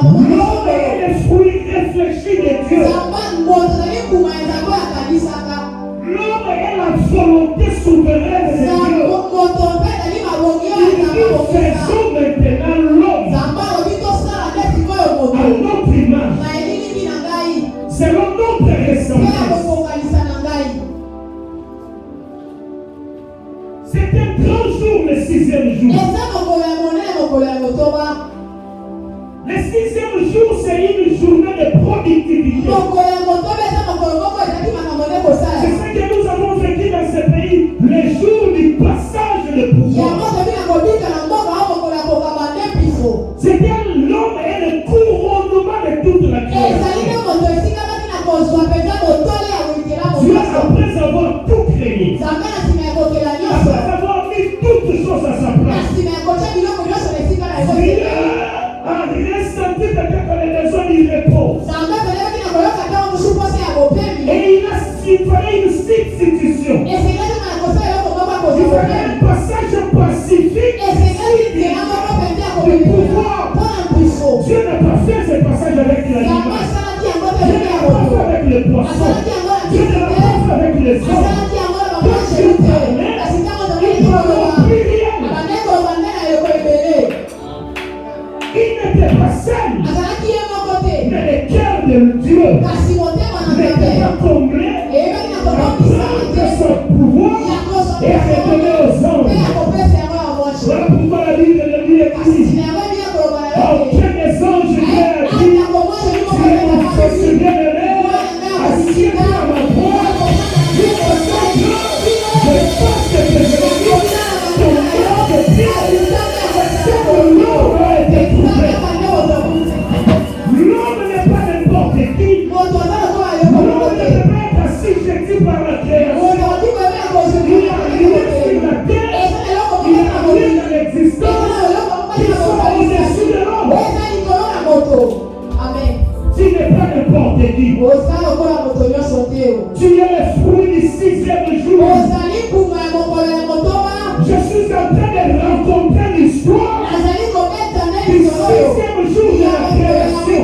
Speaker 1: L'homme est le fruit réfléchi de Dieu. L'homme est la volonté souveraine de Dieu. Il faisons maintenant l'homme à notre image, selon notre ressemblance. C'est un grand jour, le 6e jour. Le 6e jour, c'est une journée de productivité. C'est ce que nous avons vécu dans ce pays, le jour du passage de pouvoir. C'était l'homme et le couronnement de toute la création. Dieu, après avoir tout créé, après avoir mis toutes choses à sa place, Dieu a ressenti peut-être les besoins du repos. Et il fallait une substitution. Il fallait un passage pacifique de pouvoir. Dieu n'a pas fait ce passage avec l'animal. Dieu n'a pas fait avec les poissons. Dieu n'a pas fait avec les hommes. Quand Dieu parlait, il ne parlait plus rien. Il n'était pas seul. Mais le cœur de Dieu n'était pas comblé à prendre son pouvoir et à le donner aux anges. Voilà pourquoi la Bible de Dieu dit: aucun des anges viennent à dire, tu es mon fils bien-aimé, assieds-toi à ma droite, jusqu'à ce que je fasse ce que je veux dire. Ton nom est bien, parce que ton nom a été trouvé. L'homme n'est pas n'importe qui. L'homme ne peut pas être assujetti par la création. Il a rien sur la terre. Il a rien dans l'existence. Qui sont au-dessus de l'homme. Tu n'es pas n'importe qui. Tu es le fruit du 6e jour. Je suis en train de rencontrer l'histoire du 6e jour de la création.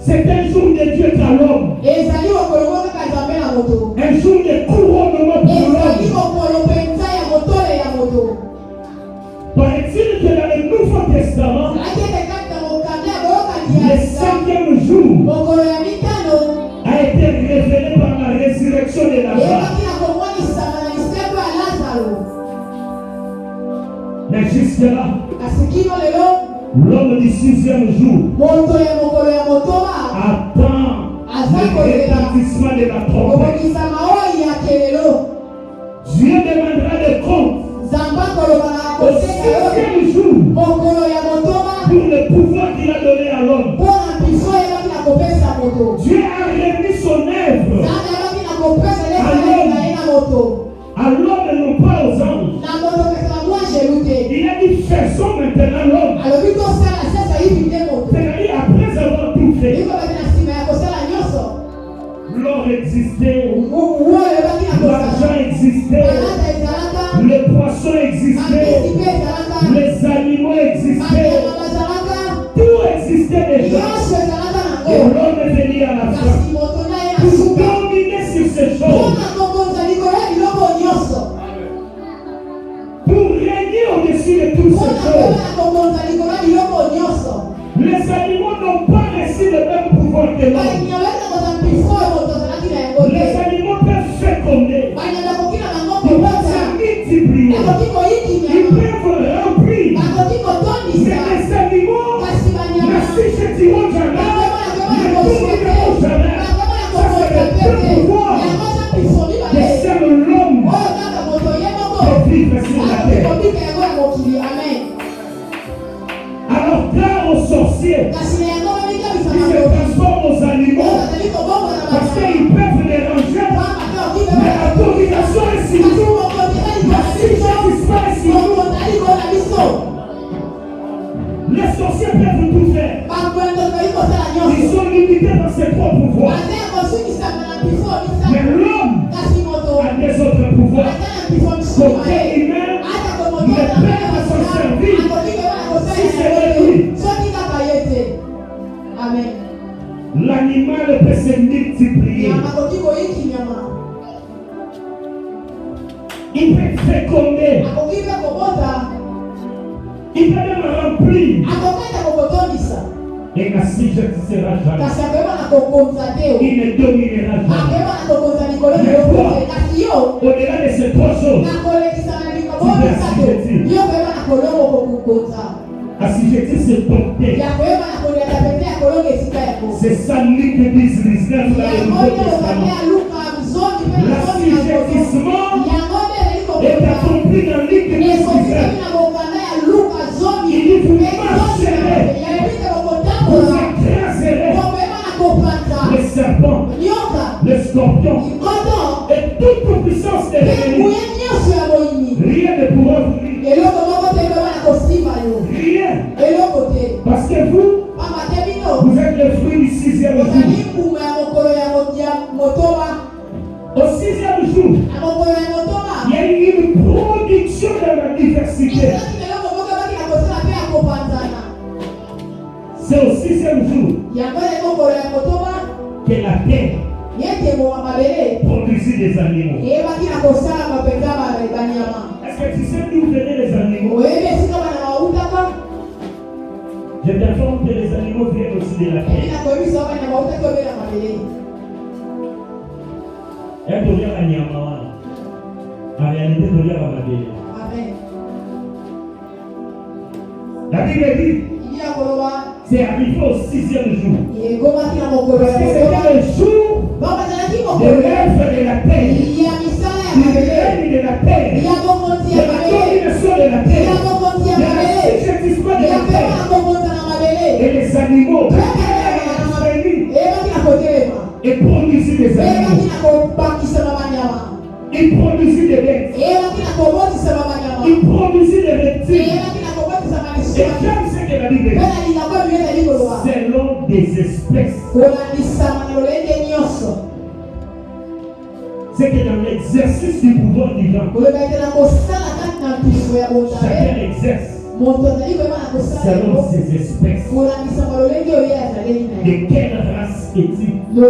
Speaker 1: C'est un jour de Dieu à l'homme. Un jour de couronnement pour l'homme. Paraît-il que dans le Nouveau Testament, le 5e jour a été révélé par la résurrection de Lazare. Mais jusque-là, L'homme du 6e jour
Speaker 5: moto ya mokolo ya motoba
Speaker 1: attend le retentissement de la trompette.
Speaker 5: kobongisa maoi ya kelelo.
Speaker 1: Dieu demandera des comptes
Speaker 5: Nzambe akoloba na
Speaker 1: au
Speaker 5: akoseka yo
Speaker 1: 6e jour
Speaker 5: mokolo ya motoba
Speaker 1: pour le pouvoir qu'il a donné à l'homme.
Speaker 5: mpona mpiso eyebaki na kopesa moto.
Speaker 1: Dieu a remis son œuvre
Speaker 5: Nzambe ayebaki na kopesa lesaleli na ye na moto
Speaker 1: à l'homme et non pas aux anges.
Speaker 5: na moto opesa na mwangelu te.
Speaker 1: Il a dit faisons maintenant l'homme.
Speaker 5: alobi tosala sasa hivi nde moto
Speaker 1: C'est-à-dire après avoir tout fait,
Speaker 5: liko baki na nsima ya kosala nyonso.
Speaker 1: l'or existait,
Speaker 5: Oyo eyebaki na
Speaker 1: l'argent
Speaker 5: kosala
Speaker 1: existait,
Speaker 5: malata ezalaka
Speaker 1: les poissons existaient,
Speaker 5: mapesi mpe ezalaka
Speaker 1: les animaux existaient,
Speaker 5: banyama bazalaka
Speaker 1: tout existait déjà.
Speaker 5: nyonso ezalaka
Speaker 1: Et
Speaker 5: nango.
Speaker 1: l'homme est venu à la fin
Speaker 5: Kasi moto na ye na
Speaker 1: pour
Speaker 5: suka
Speaker 1: dominer sur ces choses,
Speaker 5: mpona kokonza likolo ya biloko nyonso
Speaker 1: pour régner au-dessus de toutes
Speaker 5: mpona
Speaker 1: ces choses.
Speaker 5: koyeba kokonza likolo ya biloko nyonso.
Speaker 1: Les animaux n'ont pas reçu le même pouvoir que l'homme.
Speaker 5: banyama bayeza koza mpiso oyo moto azalaki na yango
Speaker 1: Les
Speaker 5: te.
Speaker 1: animaux peuvent féconder,
Speaker 5: banyama ekoki na bango
Speaker 1: ils peuvent
Speaker 5: kobota
Speaker 1: se multiplier,
Speaker 5: ekoki
Speaker 1: ils
Speaker 5: koyikinyama
Speaker 1: peuvent remplir.
Speaker 5: bakoki
Speaker 1: Mais
Speaker 5: kotondisa
Speaker 1: les animaux
Speaker 5: kasi banyama
Speaker 1: ne s'échoueront jamais, ne tomberont jamais. Ça, c'est le seul pouvoir que seul l'homme peut vivre sur la terre. Alors, car aux sorciers, ils se transforment aux animaux parce qu'ils peuvent déranger, mais la domination est sur nous, l'assujettissement est sur nous. Les sorciers peuvent tout faire. Ils sont limités par ses propres pouvoirs. Mais l'homme a des autres pouvoirs. Côté humain, ne peut pas s'en servir si c'est lui.
Speaker 5: Amen.
Speaker 1: L'animal peut se multiplier. Il peut féconder. Il peut même remplir. Et n'assujettira jamais. Il ne dominera jamais. Au-delà de ces trois choses, assujettir, c'est porter. C'est ça Luc 10, 19 dans le Nouveau Testament. L'assujettissement est accompli dans Luc 10, 19. Il dit vous marcherez, vous écraserez les serpents, les scorpions et toute puissance de l'ennemi. Rien ne pourra vous nuire. Rien. Parce que vous êtes le fruit du 6e jour. Au 6e jour, il y a eu une production de la diversité. C'est au 6e jour que la terre produisit des animaux. Est-ce que tu sais d'où venaient les animaux? Je t'informe que les animaux viennent aussi de la terre. Et tu regardes la nyama. En réalité, tu regardes la mabélé. La Bible dit c'est arrivé au 6e jour. Parce que c'était le jour de l'œuvre de la terre, du règne de la terre, de la domination de la terre, de l'assujettissement de la terre. Et les animaux et produisit des animaux. Il produisit des bêtes. Il produsit des reptiles. Et j'aime ce que la Bible dit. Selon des espèces. C'est que dans l'exercice du pouvoir divin, chacun exerce selon ses espèces. De quelle race est-il? De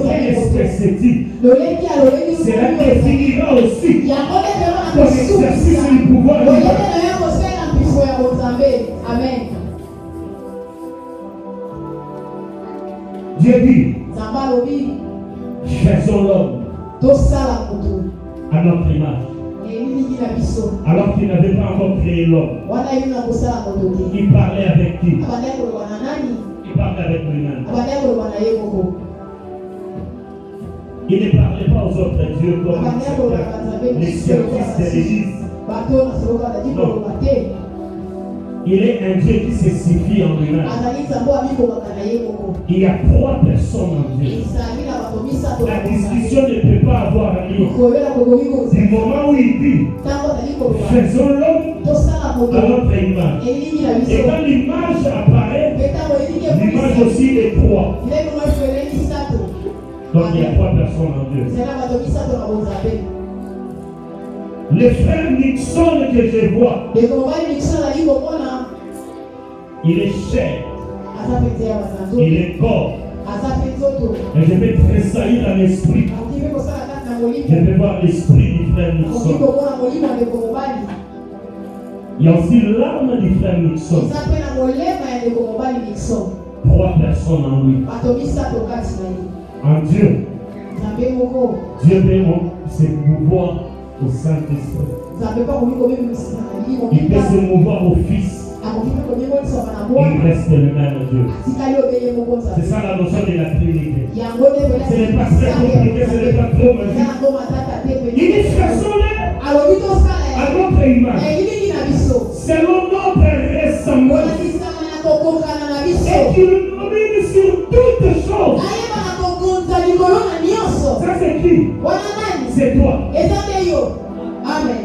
Speaker 1: quelle espèce est-il? Cela définira aussi ton exercice du pouvoir divin. Dieu dit, faisons l'homme à notre image,
Speaker 5: elingi na biso
Speaker 3: Alors qu'il n'avait pas encore créé l'homme.
Speaker 5: wana yeli na kosala moto te
Speaker 3: Il parlait avec qui?
Speaker 5: abandaki koloba na nani
Speaker 3: Il parlait avec lui-même.
Speaker 5: abandaki koloba na ye moko
Speaker 3: Il ne parlait pas aux autres dieux comme
Speaker 5: abandaki koloba na nzambe
Speaker 3: les services de l'Église.
Speaker 5: bato na soloka azali koloba te
Speaker 3: Il est un Dieu qui se suffit en lui-même.
Speaker 5: azali nzambe amikokaka na ye moko
Speaker 3: Il y a 3 personnes en Dieu.
Speaker 5: ezali na bato misato
Speaker 3: La discussion ne peut pas avoir lieu.
Speaker 5: koyela kokoki
Speaker 3: Du
Speaker 5: kozala
Speaker 3: moment où il dit,
Speaker 5: ntango azali koloba
Speaker 3: faisons l'homme
Speaker 5: tosala moto
Speaker 3: à notre image.
Speaker 5: elingi na
Speaker 3: Et
Speaker 5: biso
Speaker 3: quand l'image apparaît,
Speaker 5: mpe ntango elingi
Speaker 3: l'image aussi est 3.
Speaker 5: bileko moko elengi misato
Speaker 3: Donc il y a 3 personnes en Dieu.
Speaker 5: ezali na bato misato na bonzambe
Speaker 3: Le frère Nixon que je vois,
Speaker 5: ndeko mobali mikisa azali komona
Speaker 3: il est cher,
Speaker 5: aza mpe nzela basanzo
Speaker 3: il est corps.
Speaker 5: aza mpe nzoto
Speaker 3: Et je vais tressaillir dans l'esprit.
Speaker 5: akoki mpe kosala kati na
Speaker 3: Je
Speaker 5: molimo
Speaker 3: vais voir l'esprit du frère
Speaker 5: akoki
Speaker 3: Nixon.
Speaker 5: komona molimo ya ndeko mobali
Speaker 3: Il y a aussi l'âme du frère Nixon.
Speaker 5: eza mpe na molema ya ndeko mobali mikson
Speaker 3: 3 personnes en lui.
Speaker 5: bato misato kati na ye
Speaker 3: En Dieu,
Speaker 5: nzambe moko
Speaker 3: Dieu peut se mouvoir au Saint-Esprit.
Speaker 5: nzambe mpe akoki komimisisa na limo
Speaker 3: Il peut se mouvoir au Fils.
Speaker 5: akoki mpe komimonisa na
Speaker 3: Il
Speaker 5: mwana
Speaker 3: reste le même Dieu.
Speaker 5: atikali obeye moko nzambe
Speaker 3: C'est ça la notion de la Trinité.
Speaker 5: yango nde
Speaker 3: Ce n'est pas très compliqué, ce n'est pas trop magique.
Speaker 5: yango matata te
Speaker 3: Il dit façonnez
Speaker 5: alobi tosala
Speaker 3: à
Speaker 5: ya
Speaker 3: notre image,
Speaker 5: elingi na biso
Speaker 3: selon notre ressemblance,
Speaker 5: kolakisana na kokokana na biso
Speaker 3: et qu'il domine sur toutes choses.
Speaker 5: ayeba na kokonza likolo na nyonso
Speaker 3: Ça c'est qui?
Speaker 5: wana nani
Speaker 3: C'est toi.
Speaker 5: eza nde yo amen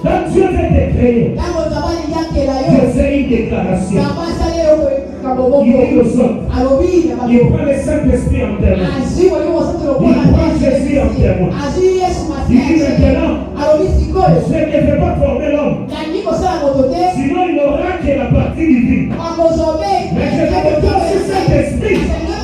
Speaker 3: Quand Dieu veut te créer,
Speaker 5: ntango nzambe alingi akela yo
Speaker 3: Dieu fait une déclaration.
Speaker 5: nzambe asali yo koyekaka
Speaker 3: Il
Speaker 5: boboko
Speaker 3: dit aux autres,
Speaker 5: alobi na
Speaker 3: il
Speaker 5: bato
Speaker 3: prend le Saint-Esprit en témoin.
Speaker 5: azwi molimo mosantu lokola
Speaker 3: Il prend Jésus en témoin.
Speaker 5: azwi yesu
Speaker 3: Il dit maintenant,
Speaker 5: alobi sikoyo
Speaker 3: je ne vais pas former l'homme,
Speaker 5: nalingi kosala moto te
Speaker 3: sinon il n'aura que la partie divine.
Speaker 5: akozobe
Speaker 3: Mais je veux que toi aussi, Saint-Esprit,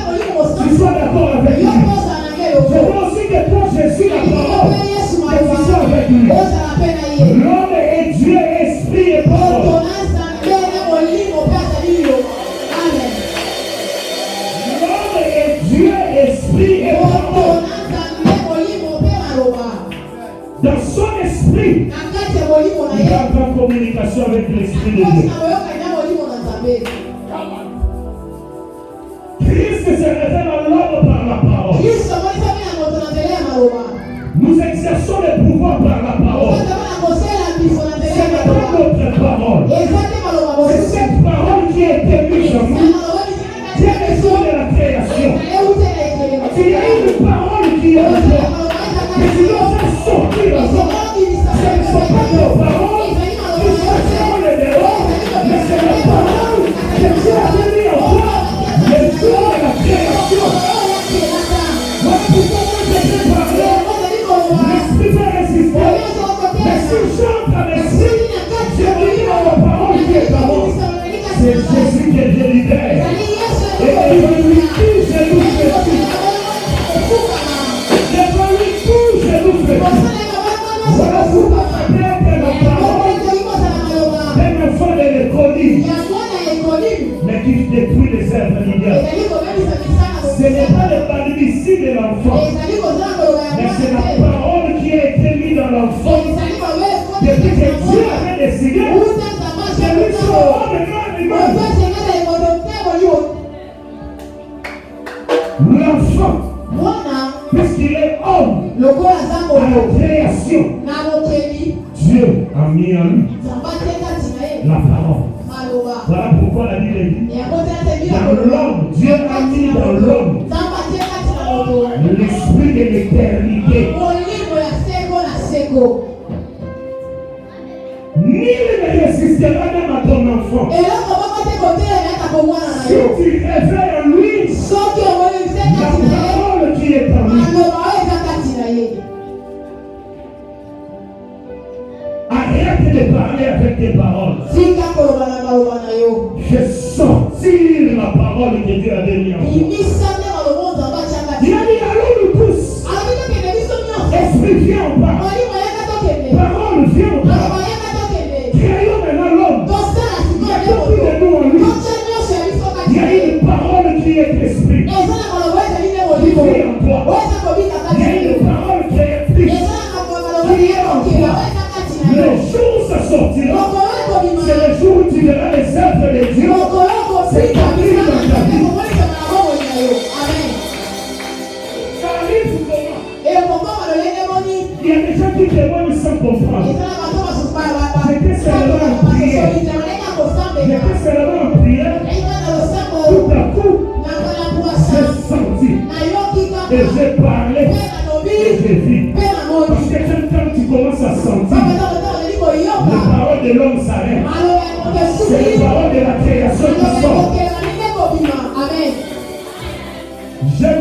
Speaker 5: molimo
Speaker 3: tu
Speaker 5: mosantu
Speaker 3: sois d'accord avec
Speaker 5: yo
Speaker 3: lui.
Speaker 5: kozala na nge
Speaker 3: Je
Speaker 5: loko
Speaker 3: veux aussi que toi, Jésus, la parole,
Speaker 5: mpe yesu
Speaker 3: que tu sois
Speaker 5: maloba
Speaker 3: avec lui.
Speaker 5: ozala mpe na ye
Speaker 3: L'homme est Dieu, esprit et parole.
Speaker 5: moto na nzambe na molimo mpe azali liloba amen
Speaker 3: L'homme est Dieu, esprit et
Speaker 5: moto
Speaker 3: parole.
Speaker 5: na nzambe molimo mpe maloba
Speaker 3: Dans son esprit,
Speaker 5: na kati ya molimo na
Speaker 3: il
Speaker 5: ye
Speaker 3: entre en communication avec l'esprit de Dieu.
Speaker 5: na boyokani na molimo na nzambe
Speaker 3: Christ se révèle à l'homme par la parole.
Speaker 5: kristo amonisami na moto na nzela ya maloba
Speaker 3: Nous exerçons le pouvoir par la parole.
Speaker 5: ozama na kosala biso na
Speaker 3: Ce
Speaker 5: nzela
Speaker 3: n'est
Speaker 5: ya
Speaker 3: pas
Speaker 5: maloba
Speaker 3: notre parole.
Speaker 5: eza te maloba
Speaker 3: C'est
Speaker 5: mosusu
Speaker 3: cette parole qui a été mise en nous. Dieu est sur de la création. Il y a une parole qui est en toi. Que tu dois faire sortir la parole. Ce ne sont pas tes paroles qui sortiront les dehors, mais c'est la parole que Dieu a mis en toi. Le jour de la création. Voilà pourquoi moi je peux parler. L'esprit peut résister. Mais si j'entre à l'esprit, je lis dans la parole qui est en moi. C'est Jésus que je libère. Et devant lui, tout genou fléchit. Devant lui, tout genou fléchit. Voilà pourquoi peut-être la parole d'un enfant de l'économie, mais qui détruit les œuvres du diable. Ce n'est pas le maléfice de l'enfant, mais c'est la parole qui a été mise dans l'enfant. Depuis que Dieu avait décidé, c'est lui son homme et non lui-même. L'enfant, puisqu'il est homme, à la création, Dieu a mis en lui la parole. Voilà pourquoi la Bible dit, dans l'homme, Dieu a mis dans l'homme l'esprit de l'éternité. Nul ne résistera même à ton enfant. Si tu réveilles en lui la parole qui est en lui. Arrête de parler avec tes paroles. Fais sortir la parole que Dieu avait mis en toi. Il a dit allons nous tous. Esprit viens en bas. Parole viens en bas. Créons maintenant l'homme. Mettons tout de nous en lui. Il y a une parole qui est esprit. Qui vit en toi. Il y a une parole qui est esprit. Qui est en toi.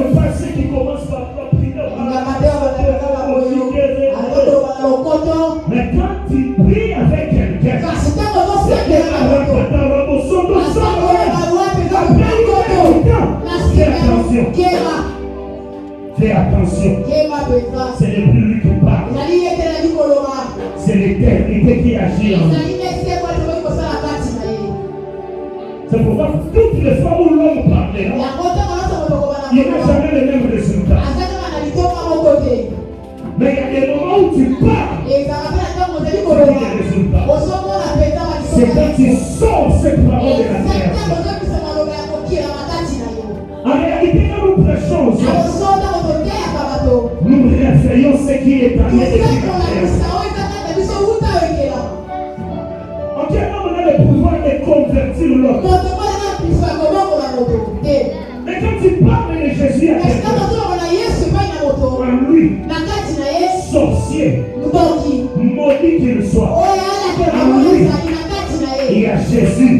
Speaker 3: n'aime pas ceux qui commencent par la prière. Mais quand tu pries avec quelqu'un, fais attention. C'est le plus lui qui parle. C'est l'éternité qui agit en nous. C'est pourquoi toutes les fois où l'homme parlait, il n'y a jamais le même résultat. Mais il y a des moments où tu parles, il y a des résultats. C'est quand tu sors cette parole de la création. En réalité, quand nous prêchons aux hommes, nous réveillons ce qui est en nous depuis la création. En quel moment on a le pouvoir de convertir l'homme? Mais quand tu parles de Jésus à quelqu'un, en lui, sorcier, maudit qu'il soit, en lui, il y a Jésus.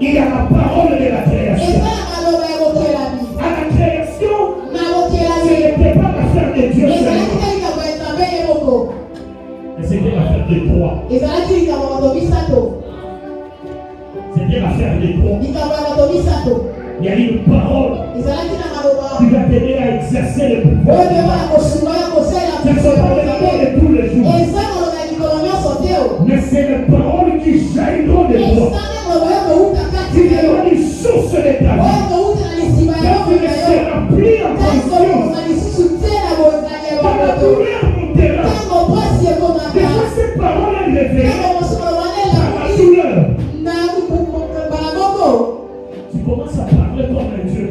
Speaker 3: Il y a la parole de la création. À la création, ce n'était pas l'affaire de Dieu seulement. Mais c'était l'affaire de toi. C'était l'affaire de toi. Il y a une parole qui va t'aider à exercer le pouvoir. Ce ne sont pas les paroles de tous les jours. Mais c'est les paroles qui jailliront de toi. Tu deviens une source de ta vie. Quand tu ne seras plus en conscience, quand la douleur montera, déjà ces paroles elles réveillent par la douleur. Tu commences à parler comme un Dieu.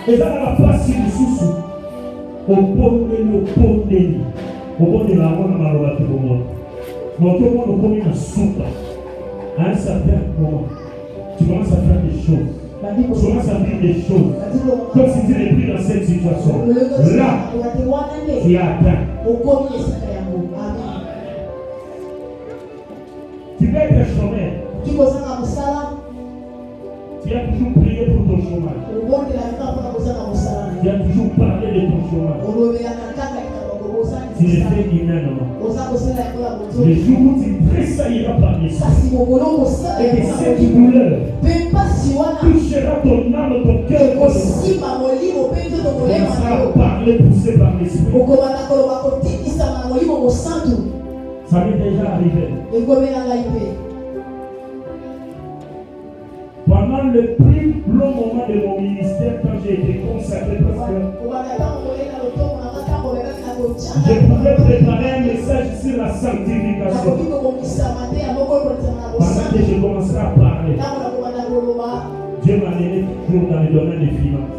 Speaker 3: Et là, la place ici, au bon de la mona maloba tout le monde. Mais tout le monde comme une soupe. À un certain moment, tu commences à faire des choses. Tu commences à vivre des choses. Comme si tu n'es plus dans cette situation. Là, tu as atteint. Tu peux être chômeur. Tu as toujours prié pour ton chômage. Tu as toujours parlé de ton chômage. Tu le fais humainement. Le jour où tu tressailliras par l'esprit, et que cette douleur touchera ton âme, ton cœur, ton commencera à parler poussé par l'esprit. Ça m'est déjà arrivé. Pendant le plus long moment de mon ministère, quand j'ai été consacré, parce que je pouvais préparer un message sur la sanctification. Pendant que je commencerai à parler, Dieu m'a donné toujours dans le domaine des finances.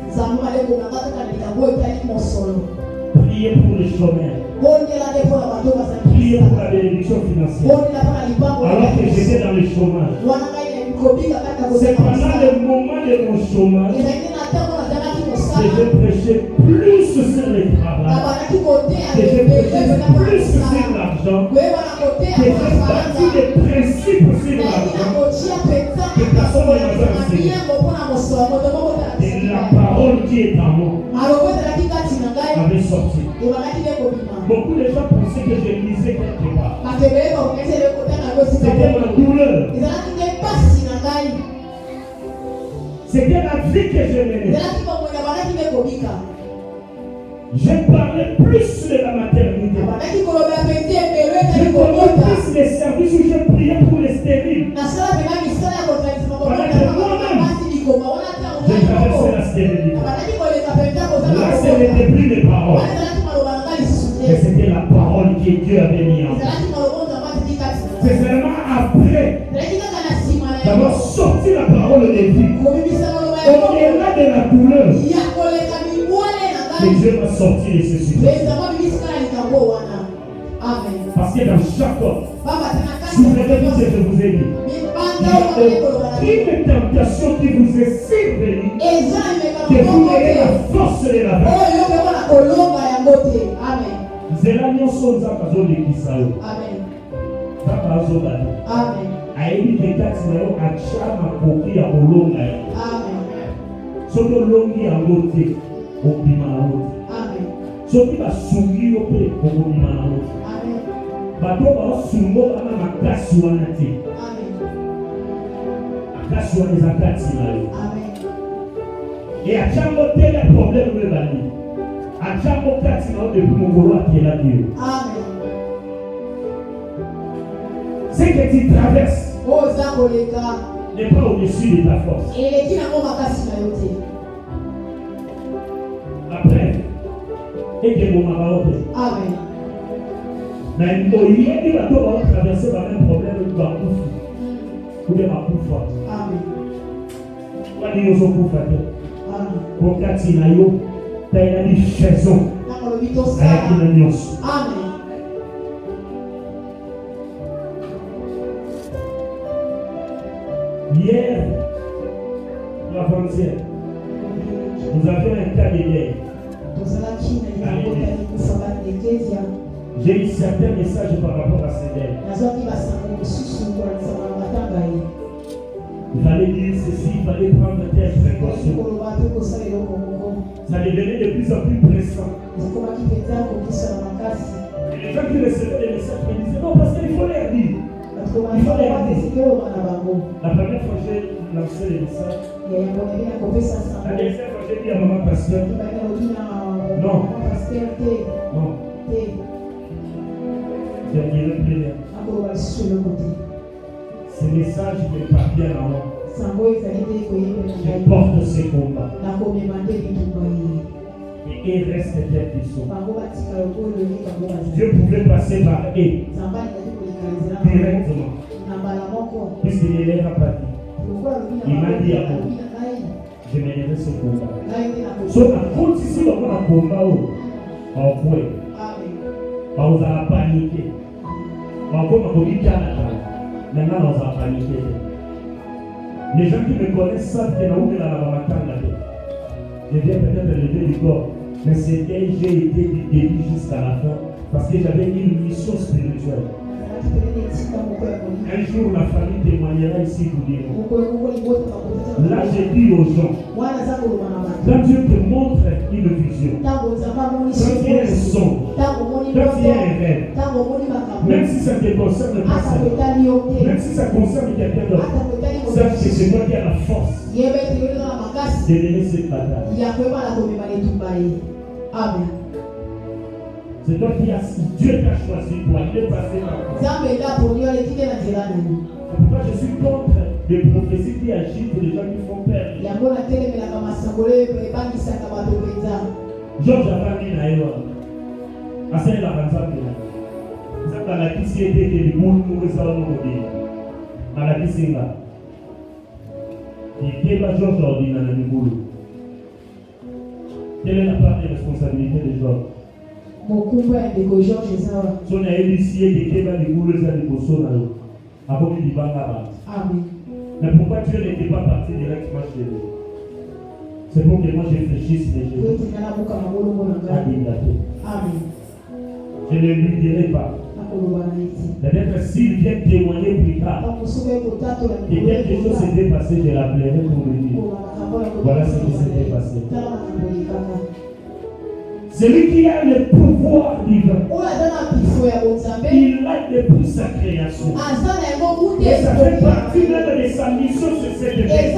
Speaker 3: Priez pour les chômeurs. Priez pour la bénédiction financière. Alors que j'étais dans le chômage. C'est pendant le moment de mon chômage que je prêchais plus sur le travail, que je prêchais plus sur l'argent, que j'ai bâti des principes sur l'argent, que personne ne m'a enseigné. Et la parole qui est en moi avait sorti. Beaucoup de gens pensaient que je lisais quelque part. C'était ma douleur. C'était la vie que je menais. J'ai parlé plus de la maternité. J'ai parlé plus des services où je priais pour les stériles. Pendant que moi-même, j'ai traversé la stérilité. Là, ce n'était plus des paroles. Mais c'était la parole que Dieu avait mis en place. C'est seulement après d'avoir sorti la parole de vie, au-delà de la douleur, que Dieu m'a sorti de ce sujet. Parce que dans chaque homme, souvenez-vous ce que je vous ai dit. Il n'y a aucune tentation qui vous est survenue que vous n'ayez la force de la vie. Amen. Papa Azobado.
Speaker 5: Amen.
Speaker 3: Aïe, les gars, c'est là, à Chama, Koki, à Olonga.
Speaker 5: Amen.
Speaker 3: Soki Longi, à Loté, au Bimano.
Speaker 5: Amen.
Speaker 3: Soki, à Sungi, au Pé, au Bimano.
Speaker 5: Amen.
Speaker 3: Bato, à Sungo, à ma casse, ou à Nati.
Speaker 5: Amen.
Speaker 3: Casse, ou à les attaques,
Speaker 5: Amen.
Speaker 3: et à Chambo, tel est le problème de la vie. À Chambo, casse, depuis mon gros, qui est là, Dieu.
Speaker 5: Amen.
Speaker 3: Ce que tu traverses
Speaker 5: Oh, Zakoleka.
Speaker 3: n'est pas au-dessus de ta force.
Speaker 5: Et les qui n'ont pas cassé la yoté.
Speaker 3: Après, et que mon mari
Speaker 5: Amen.
Speaker 3: mais il y a des bateaux qui ont traversé le même problème de la bouffe. Ou de ma bouffe.
Speaker 5: Amen.
Speaker 3: Quand ils ont bouffé,
Speaker 5: Amen.
Speaker 3: pour Katinayo, tu as une chaison avec une nuance.
Speaker 5: Amen.
Speaker 3: Hier, ou avant-hier, nous avions un cas de guerre. J'ai eu certains messages par rapport à ces guerres. Il fallait dire ceci, il fallait prendre telle précaution. Ça devenait de plus en plus pressant. Et les gens qui recevaient des messages me disaient non, parce qu'il faut les dire. Il faut les dire. La première fois que j'ai lancé les messages, la deuxième fois j'ai dit à maman pasteur, non, non, je dirais plus rien. Ces messages ne partent bien en moi. Je porte ces combats. Et ils restent tels qu'ils sont. Dieu pouvait passer par eux directement. Puisqu'il ne les a pas dit. Il m'a dit à moi, je mènerai ce combat. So, à compte ici, on a un combat où on peut. On va paniquer. On va paniquer. Maintenant, on va paniquer. Les gens qui me connaissent savent que nous je viens peut-être lever du corps, mais c'était j'ai été du début jusqu'à la fin parce que j'avais une mission spirituelle. Un jour, la famille témoignera ici, vous direz. Là, j'ai dit aux gens, quand Dieu te montre une vision, quand il y a un son, quand il y a un rêve, même si ça te concerne personne, même si ça concerne quelqu'un d'autre, sache que c'est toi qui as la force de mener cette bataille.
Speaker 5: Amen.
Speaker 3: C'est toi qui as, Dieu t'a choisi pour aller passer par là. C'est pourquoi je suis contre les prophéties qui agissent pour les gens qui font peur. Georges a dit naïva. Assez la ranzake. Ça dans la kisi était que le monde nous réserve nos vies. Dans la kisi là. Et quel va Georges ordonner dans le boulot? Quelle est la part des responsabilités de Georges? Son a initié de quel va le boulot ça de Bosso avant qu'il y va là.
Speaker 5: Amen.
Speaker 3: Mais pourquoi Dieu n'était pas parti directement chez lui? C'est pour que moi je réfléchisse les choses.
Speaker 5: Amen.
Speaker 3: Je ne lui dirai pas. Peut-être s'il vient témoigner plus tard que quelque chose s'était passé, je l'appellerai pour lui dire. Voilà ce qui s'était passé. Celui qui a le pouvoir divin, il a depuis sa création. Et ça fait partie même de sa mission sur cette terre.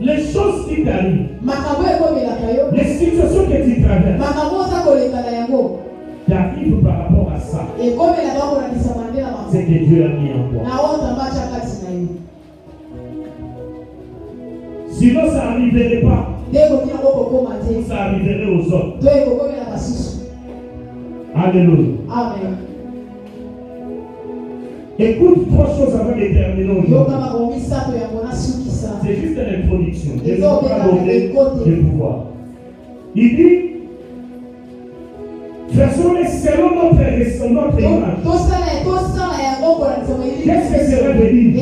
Speaker 3: Les choses qui t'arrivent, les situations que tu traverses, t'arrivent par rapport à ça. C'est que Dieu a mis en toi. Sinon, ça n'arriverait pas. Ça arriverait aux autres. Alléluia.
Speaker 5: Amen.
Speaker 3: Écoute trois choses avant de terminer aujourd'hui. C'est juste l'introduction. Je ne vais pas donner le pouvoir. Il dit, faisons-les selon notre image. Qu'est-ce que cela veut dire?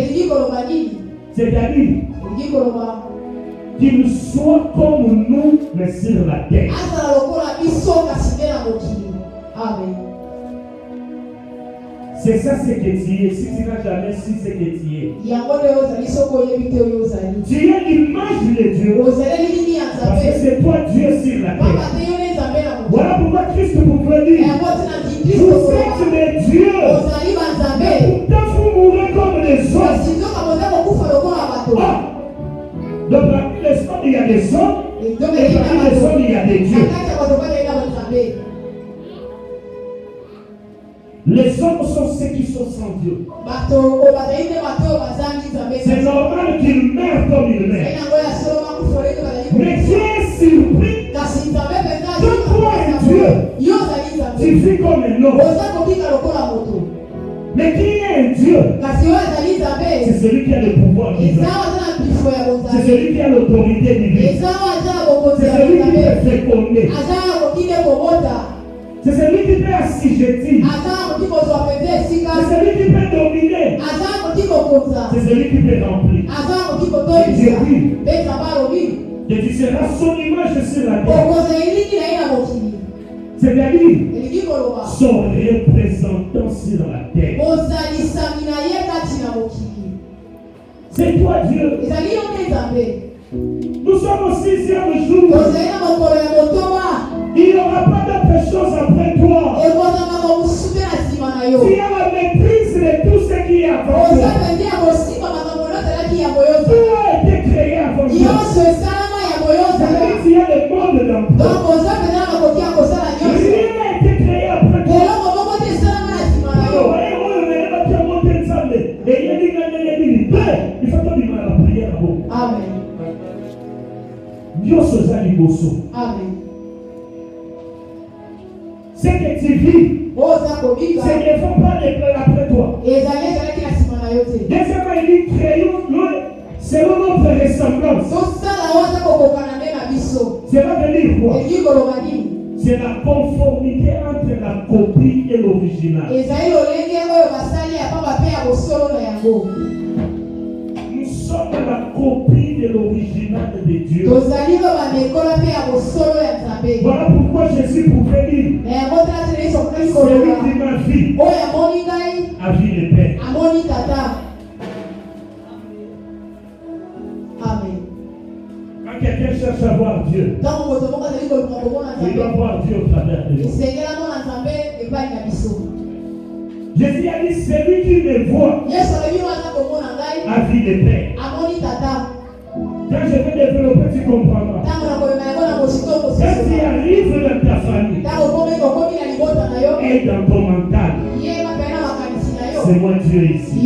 Speaker 3: C'est-à-dire qu'il soit comme nous, mais sur la terre.
Speaker 5: Amen.
Speaker 1: C'est ça ce que tu es. Si tu n'as jamais su ce que tu es. Tu es l'image de Dieu. Parce que c'est toi Dieu sur la terre. Voilà pourquoi Christ pouvait dire, vous êtes des dieux. Pourtant vous mourrez comme les hommes. Donc parmi les hommes il y a des hommes. Et parmi les hommes il y a des dieux. Les hommes sont ceux qui sont sans Dieu. C'est normal qu'ils meurent comme ils meurent. Mais Dieu est surpris. Que toi et Dieu, tu vis comme un homme. Mais qui est un Dieu? C'est celui qui a le pouvoir divin. C'est celui qui a l'autorité divine. C'est celui qui peut féconder. C'est celui qui peut assujettir. C'est celui qui peut dominer. C'est celui qui peut remplir. Et Dieu dit, et tu seras son image sur la terre. C'est-à-dire son représentant sur la terre. C'est toi Dieu. Nous sommes au 6e jour. Il n'y aura pas d'autre chose après toi. Tu as la maîtrise de tout ce qui est avant toi. Tout a été créé avant toi. C'est-à-dire qu'il y a le monde dans toi. Rien n'a été créé après toi. Il faut que tu la prière.
Speaker 5: Amen.
Speaker 1: Dieu se zali bosso.
Speaker 5: Amen.
Speaker 1: Ce que tu vis, ce ne font pas les plans après toi. Deuxièmement, il dit créons-nous selon notre ressemblance. Cela veut dire quoi? C'est la conformité entre la copie et l'original. Nous sommes la copie de l'original de Dieu. Voilà pourquoi Jésus pouvait dire, celui qui m'a vu a vu le Père.
Speaker 5: Amen.
Speaker 1: Quand quelqu'un cherche à voir Dieu, il doit voir Dieu au travers de lui. Jésus a dit, celui qui me voit a vu le Père. Quand je vais développer, tu comprendras. Quand tu arrives dans ta famille et dans ton mental, c'est moi Dieu ici.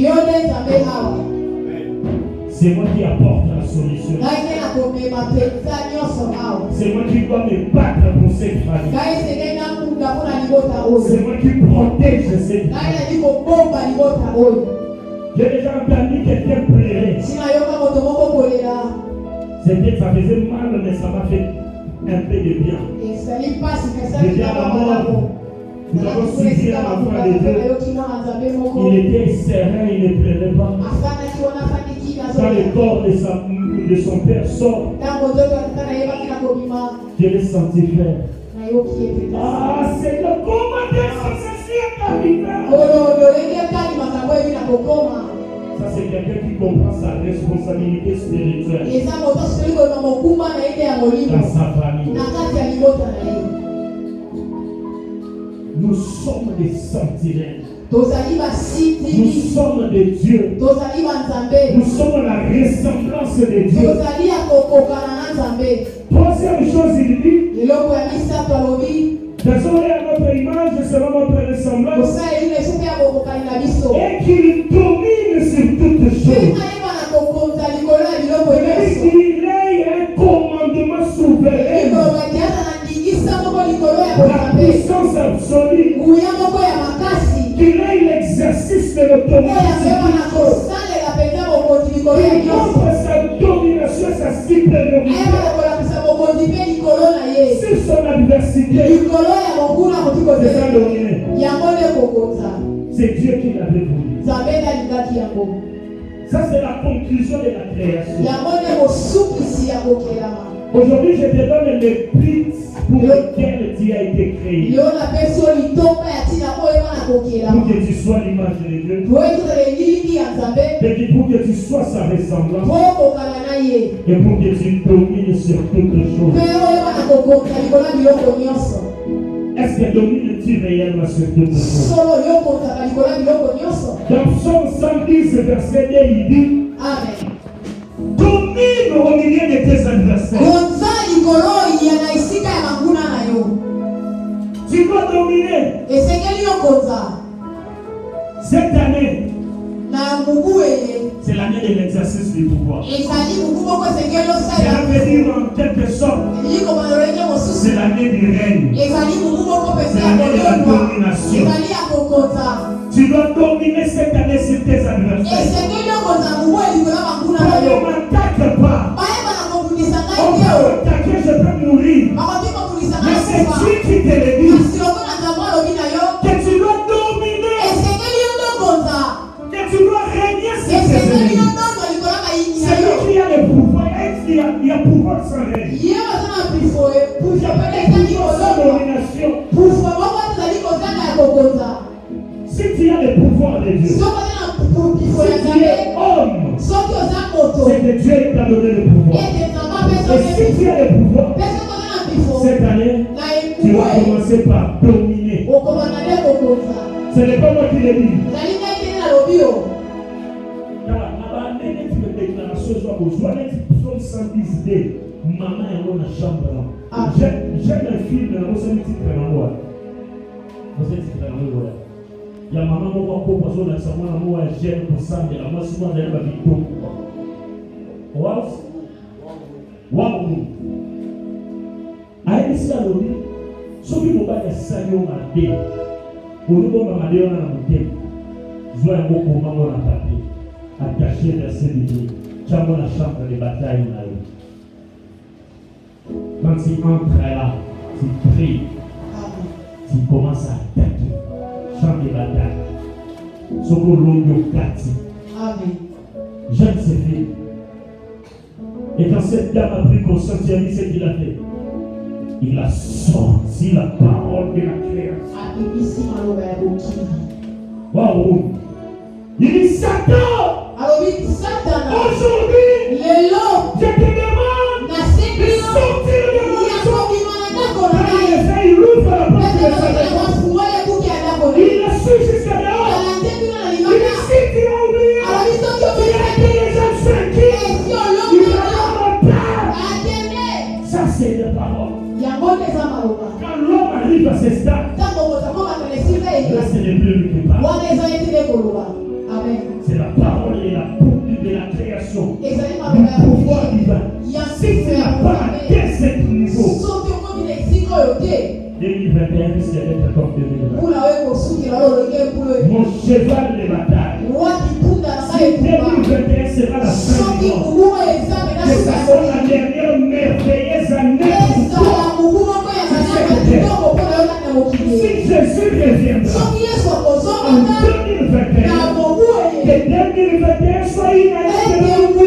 Speaker 1: C'est moi qui apporte la solution. C'est moi qui dois me battre pour cette famille. C'est moi qui protège cette famille. J'ai déjà entendu quelqu'un pleurer. C'était, ça faisait mal, mais ça m'a fait un peu de bien. J'étais à la mort. Nous avons suivi à la foi de Dieu. Il était serein, il ne pleurait pas. Quand le corps de son père sort, je l'ai senti faire. Ah, Seigneur, comment ceci est arrivé? Ça, c'est quelqu'un qui comprend sa responsabilité spirituelle dans sa famille. Nous sommes des sentinelles. Nous sommes des dieux. Nous sommes la ressemblance de Dieu. Troisième chose, il dit, désolé à notre image, selon notre ressemblance, et qu'il domine sur toutes choses. Il ait un commandement souverain. La puissance absolue. Qu'il ait l'exercice de l'autorité. Il montre sa domination, sa supériorité sur son adversité. C'est ça dominer. C'est Dieu qui l'avait voulu. Ça, c'est la conclusion de la création. Aujourd'hui, je te donne le but pour lequel tu as été créé.
Speaker 3: pour que tu sois l'image de Dieu, et pour que tu sois sa ressemblance, et pour que tu domines sur toutes choses. Est-ce que domines-tu réellement sur toutes choses? Dans Psaume 110, verset 2, il dit
Speaker 5: Amen.
Speaker 3: domine au milieu de tes adversaires. Tu dois dominer. Cette année, c'est l'année de l'exercice du pouvoir. Cela veut dire en quelque sorte, c'est l'année du règne. C'est l'année de la domination. Tu dois dominer cette année sur tes adversaires. On ne m'attaque pas. On peut attaquer, je peux mourir. Mais c'est Dieu qui te le dit. Que tu dois dominer. Que tu dois régner sur tes ennemis. C'est lui qui a le pouvoir. Il y a pouvoir sans règne. Il y a pouvoir sans domination. Si tu as le pouvoir de Dieu, si tu es homme, c'est que Dieu t'a donné le pouvoir. Et si tu as le pouvoir, cette année, tu vas commencer par dominer. Ce n'est pas moi qui le dis. Maman est dans la chambre. J'aime un film, vous avez dit il y a maman qui va proposer la semence, moi j'aime pour ça, mais moi souvent j'aime la vidéo. Wow! Aïe, c'est à l'eau. Ce qui vous va être saillot à dé. Pour nous, on va aller dans la bouteille. Soit un mot pour maman à papier. Attaché verset de Dieu. Tu as la chambre de bataille. Quand tu entres là, tu pries. Tu commences à attaquer. Champ de bataille. Soko longo kati.
Speaker 5: Amen.
Speaker 3: J'aime ces filles. Et quand cette dame a pris conscience, il a dit ce qu'il a fait. Il a sorti la parole de la création. Waouh! Il dit Satan! Aujourd'hui, je te demande de sortir de mon maison. Il ouvre la porte de sa maison. Il a su jusqu'à dehors. Il dit si tu as oublié, tu as été déjà vaincu. Il a pas. Ça, c'est la parole. Quand l'homme arrive à ce stade, là, c'est le plus qui parle. C'est la parole et la boucle de la création. Du pouvoir divin. Si tu n'as pas atteint ce niveau, 2021 risque d'être comme 2020. Mon cheval de bataille. Si 2021 sera la fin du monde, que ce soit la dernière merveilleuse année pour toi. Si Jésus reviendra en 2021, que 2021 soit une année de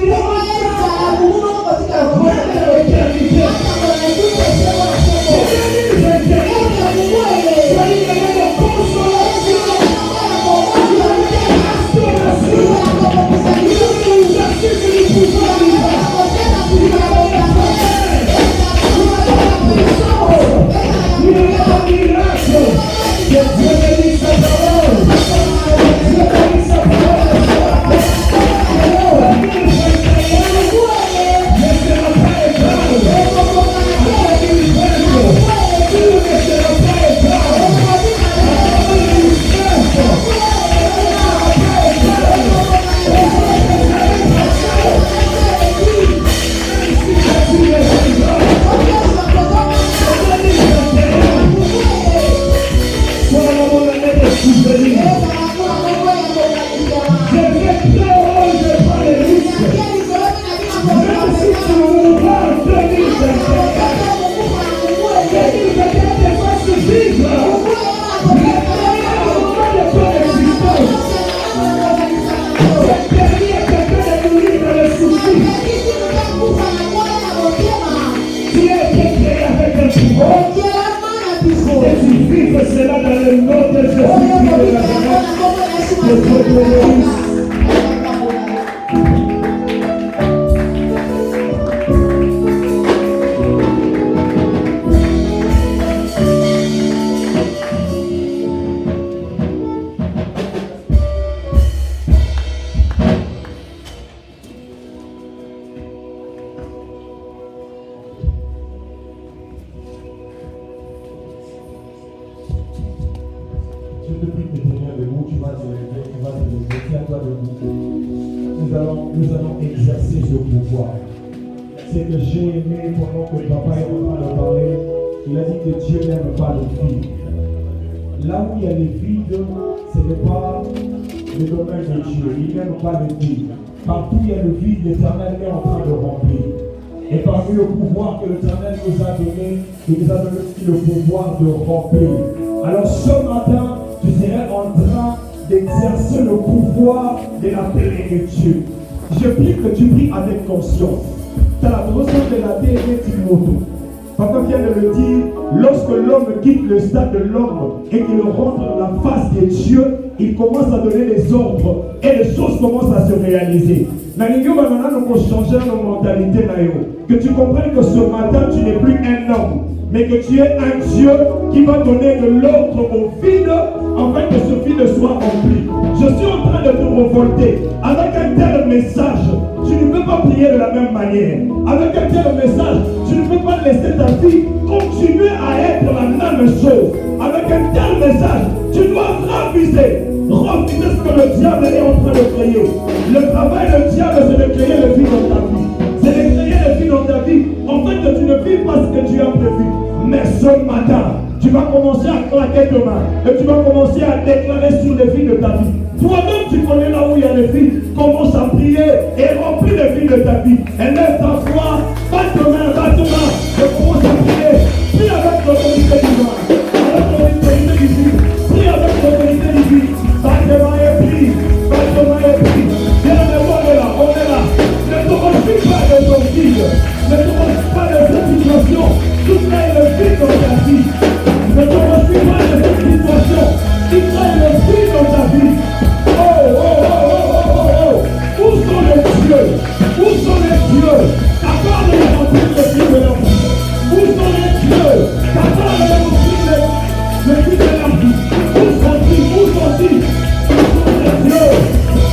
Speaker 1: te bénisse. Je te prie de te tenir debout, tu vas te lever, tiens-toi debout. Nous allons exercer ce pouvoir. C'est que j'ai aimé pendant que papa est en train de parler, il a dit que Dieu n'aime pas le vide. Là où il y a les vides, ce n'est pas le domaine de Dieu, il n'aime pas le vide. Partout où il y a le vide, l'Éternel est en train de remplir. Et parmi le pouvoir que l'Éternel nous a donné, il nous a donné aussi le pouvoir de remplir. Alors ce matin, tu serais en train d'exercer le pouvoir de la plénitude. Je prie que tu pries avec conscience. Tu as la notion de la Timothée. Papa vient de le dire, lorsque l'homme quitte le stade de l'homme et qu'il rentre dans la face de Dieu, il commence à donner des ordres et les choses commencent à se réaliser. Que tu comprennes que ce matin, tu n'es plus un homme, mais que tu es un Dieu qui va donner de l'ordre au vide afin que ce vide soit rempli. Je suis en train de te révolter avec un tel message. Tu ne peux pas prier de la même manière. Avec un tel message, tu ne peux pas laisser ta vie continuer à être la même chose. Avec un tel message, tu dois raviser ce que le diable est en train de créer. Le travail du diable, c'est de créer le vide dans ta vie. C'est de créer le vide dans ta vie. En fait, que tu ne vis pas ce que tu as prévu. Mais ce matin, tu vas commencer à claquer tes mains et tu vas commencer à déclarer sur les vies de ta vie. Toi-même, tu connais là où il y a les vies. Commence à prier et remplis les vies de ta vie. Et lève ta foi, bat tes mains, et commence à prier. Prie avec l'autorité divine. Avec l'autorité divine. Prie avec l'autorité divine. Bat tes mains et prie. Bat tes mains et prie. Viens, on est là, on est là. Ne te refuse pas de ton vide. Ne te refuse pas de cette situation. Tu crées le vide dans ta vie. Ne te refuse pas de cette situation. Tu crées le vide dans ta vie. Où sont les dieux? Où sont les dieux? Capable de remplir le vide de leur vie. Où sont les dieux? Capable de remplir le vide de leur vie. Où sont-ils? Où sont-ils? Où sont les dieux?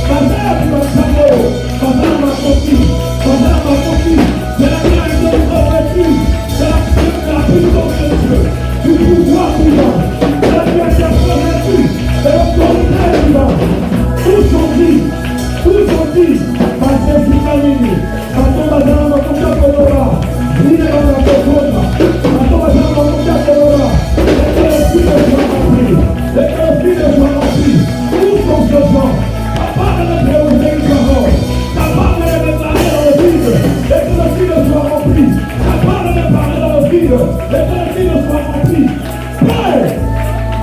Speaker 1: Bazar ma chameau, bazar ma coquille, bazar ma coquille. C'est la création de revêtue. C'est la puissance de Dieu. Du pouvoir divin. C'est la création de revêtue. C'est l'autorité divine. Où sont-ils? Où sont-ils? Parce que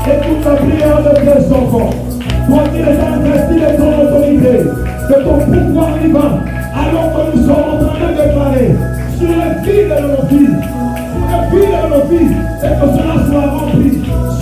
Speaker 1: écoute la prière de tes enfants. Toi qui les as investis de ton autorité, de ton pouvoir divin, alors que nous sommes en train de déclarer sur les vies de nos filles, et que cela soit rempli.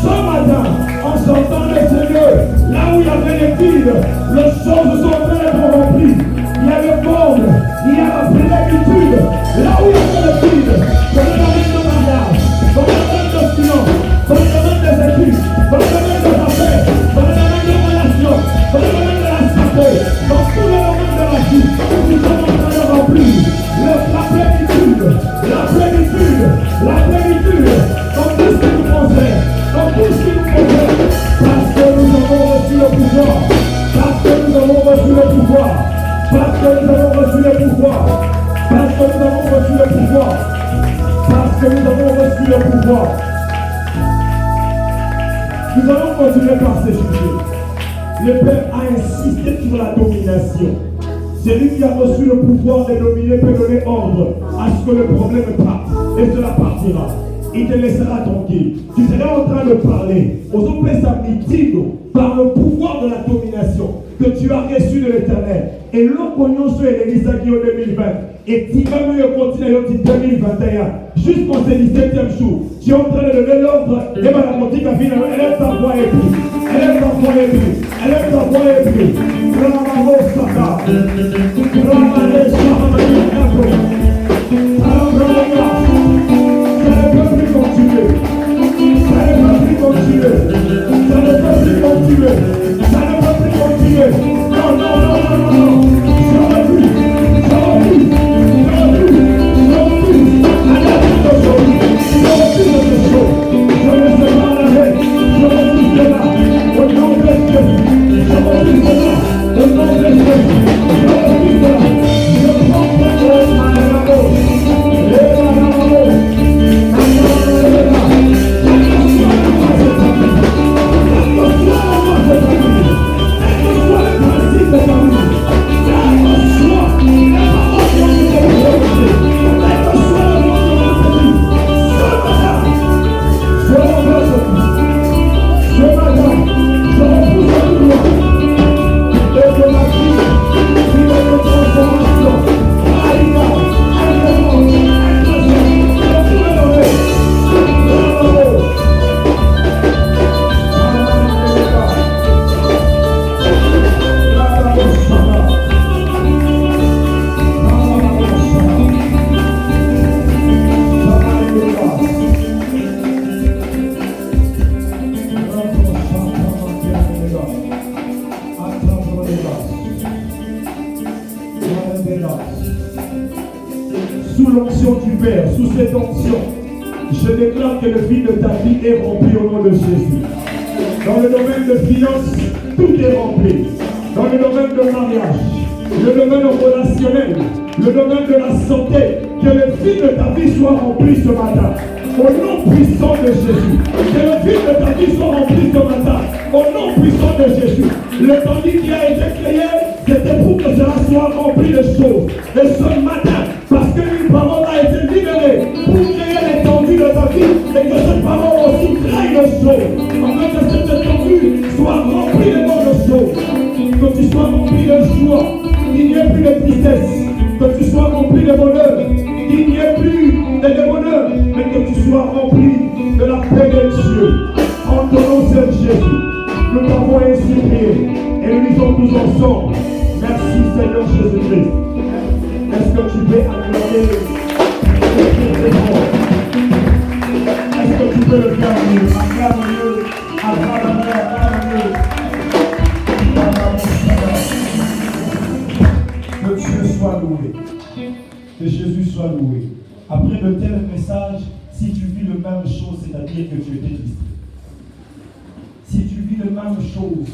Speaker 1: Ce matin, en sortant de ce lieu, là où il y avait les vides, les choses sont en train d'être remplies. Il y a le monde, il y a la plénitude, là où il y avait le vide, dans le domaine de mariage, dans le domaine de silence, dans le domaine des études, dans le domaine des affaires, dans le domaine des relations, dans le domaine de la santé, dans tous les domaines de la vie, nous sommes en train de remplir la plénitude, dans tout ce qui nous concerne, parce que nous avons reçu le pouvoir, parce que nous avons reçu le pouvoir, parce que nous avons reçu le pouvoir, parce que nous avons reçu le pouvoir, parce que nous avons reçu le pouvoir. Nous allons continuer par ces sujets. Le Père a insisté sur la domination. Celui qui a reçu le pouvoir de dominer peut donner ordre à ce que le problème parte. Et cela partira. Il te laissera tranquille. Tu seras en train de parler aux oppresseurs par le pouvoir de la domination. que tu as reçu de l'Éternel. Et l'on connaît sur l'église qui en 2020. Et tu vas mieux continuer en 2021. Jusqu'au 17e jour. Tu es en train de donner l'ordre. Et madame Montique a fini. Elle aime ta voix et puis. Elle aime ta voix et puis. Elle aime ta voix et puis. Ramamo Saka. Ramane Saka. Ça ne peut plus continuer. Ça ne peut plus continuer. Ça ne peut plus continuer. Ça ne peut plus continuer. Non, non, non, non, non, non. J'aurais pu. J'aurais pu. J'aurais pu. J'aurais pu. Arrête de choses. J'aurais pu de choses. Je ne sais pas l'arrêt. Je refuse cela. Au nom de Dieu. Je refuse cela. Au nom de Dieu. Je refuse cela. Je prends pour toi, madame la gauche. Et madame la gauche. Sous l'onction du Père, sous cette onction, je déclare que le fil de ta vie est rempli au nom de Jésus. Dans le domaine de finances, tout est rempli. Dans le domaine de mariage, le domaine relationnel, le domaine de la santé, que le fil de ta vie soit rempli ce matin. Au nom puissant de Jésus. Que le fil de ta vie soit rempli ce matin. Au nom puissant de Jésus. Le temps qui a été créé, c'était pour que cela soit rempli de choses. Et ce matin, parce qu'une parole a été libérée pour créer l'étendue de ta vie, et que cette parole aussi crée de choses. Afin que cette étendue soit remplie de bonnes choses. Que tu sois rempli de joie, qu'il n'y ait plus de tristesse. Que tu sois rempli de bonheur, qu'il n'y ait plus de bonheur, mais que tu sois rempli de la paix de Dieu. En ton nom, Seigneur Jésus, nous t'avons ainsi prié et nous disons tous ensemble, merci Seigneur Jésus-Christ. Est-ce que tu peux acclamer Est-ce que tu peux le faire mieux? Acclame-le, acclame-le, acclame-le. Que Dieu soit loué. Que Jésus soit loué. Après de tels messages, si tu vis la même chose, c'est-à-dire que tu étais distrait. Si tu vis la même chose,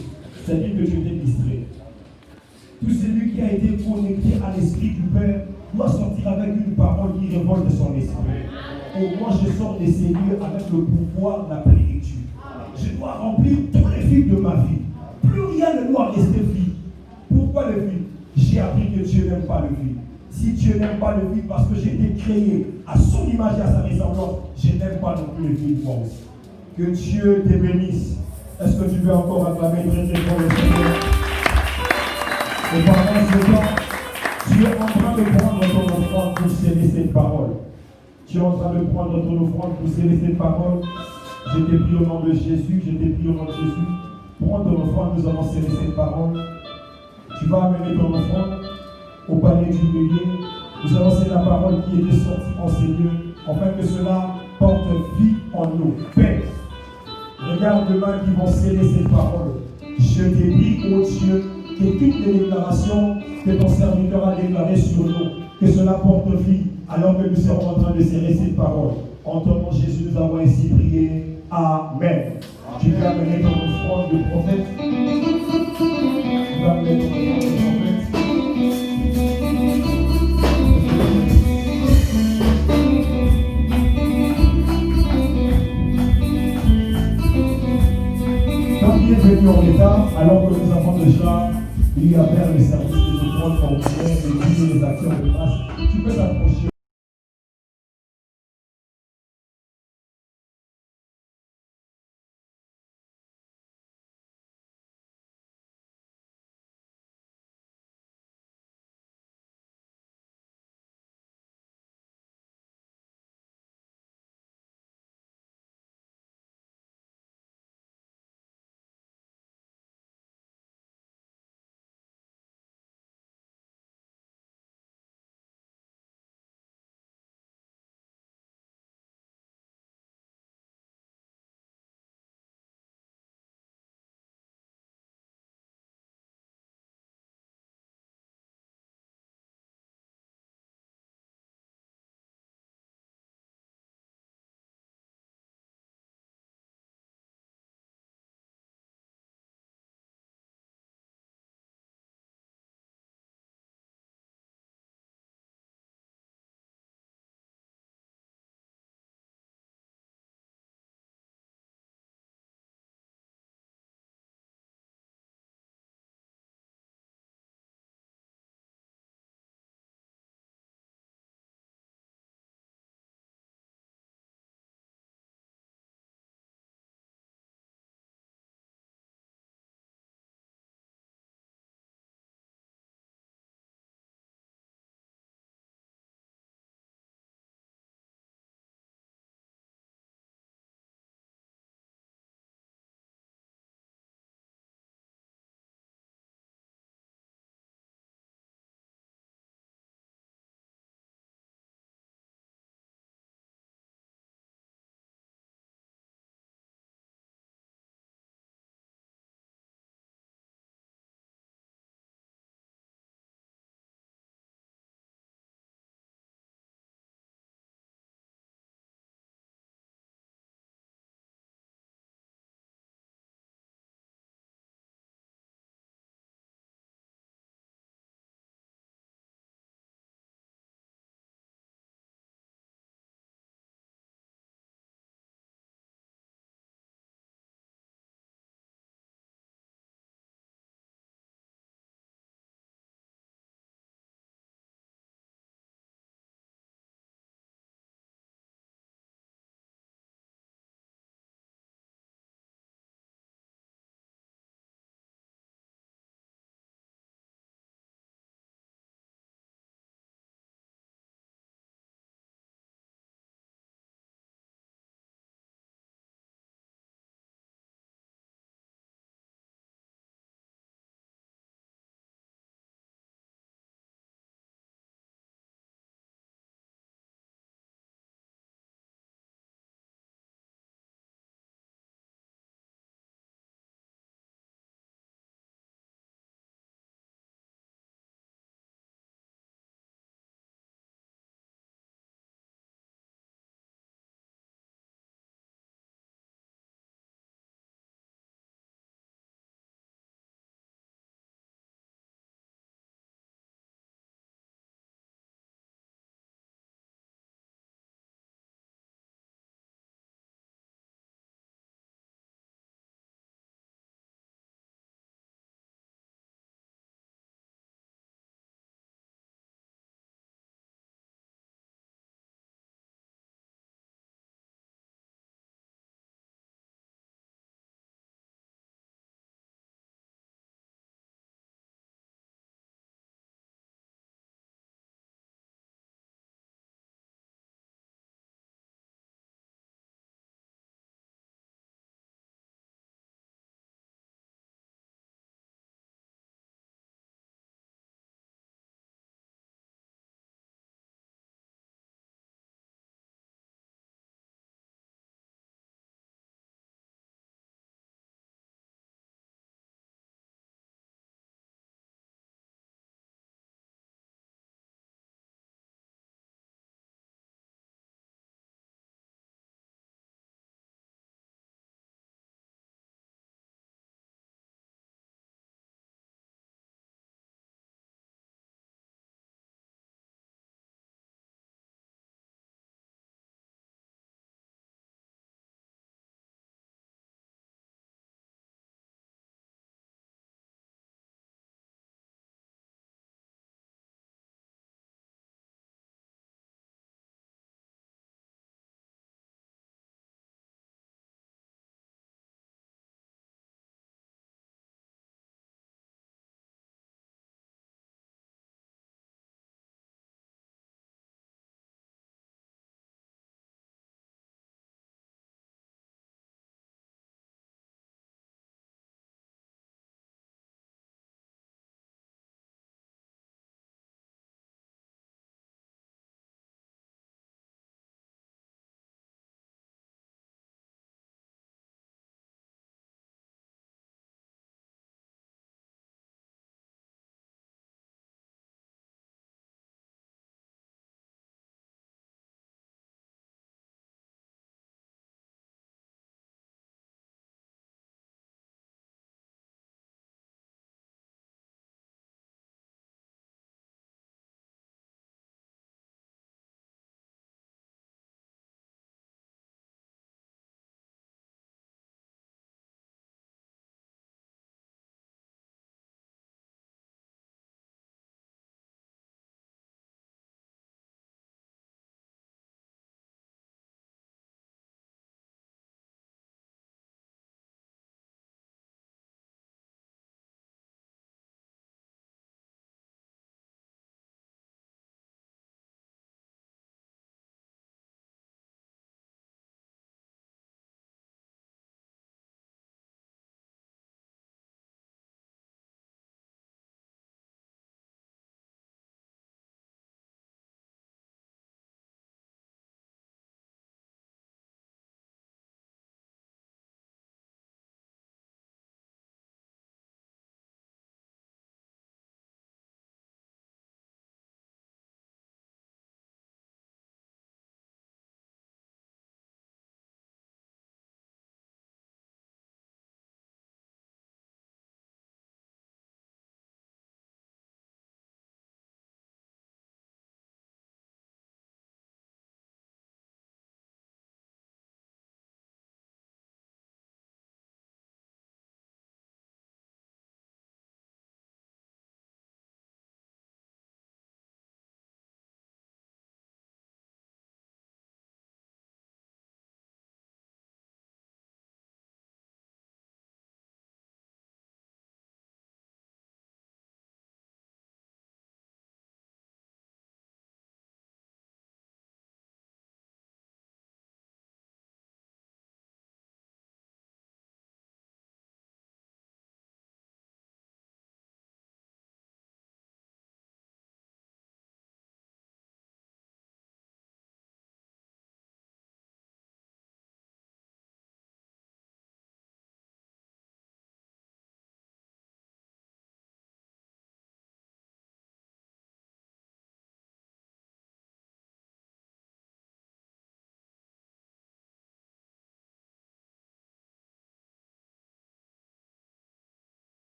Speaker 1: c'est-à-dire que tu étais distrait. Tout celui qui a été connecté à l'Esprit du Père doit sortir avec une parole qui révolte son esprit. Et moi, je sors de ces lieux avec le pouvoir de la plénitude. Je dois remplir tous les fils de ma vie. Plus rien ne doit rester vide. Pourquoi le vide? J'ai appris que Dieu n'aime pas le vide. Si Dieu n'aime pas le vide parce que j'ai été créé à son image et à sa ressemblance, je n'aime pas non plus le vide moi aussi. Que Dieu te bénisse. Est-ce que tu veux encore acclamer très très fort le Seigneur? Et pendant ce temps, tu es en train de prendre ton offrande pour sceller cette parole. Tu es en train de prendre ton offrande pour sceller cette parole. Je t'ai pris au nom de Jésus, je t'ai pris au nom de Jésus. Prends ton offrande, nous allons sceller cette parole. Tu vas amener ton offrande au panier du bélier. Nous allons sceller la parole qui était sortie en ces lieux, afin que cela porte vie en nous. Père, regarde les mains qui vont sceller cette parole. Je te prie, ô Dieu, que toutes les déclarations que ton serviteur a déclarées sur nous, que cela porte vie, alors que nous serons en train de serrer cette parole. En ton nom, Jésus, nous avons ainsi prié. Amen. Tu peux amener ton offrande de prophète. Tu vas amener ton offrande de prophète. Quand il est venu en état, alors que nous avons déjà eu à faire le service des offrandes en prière et les actions de grâce, tu peux t'approcher.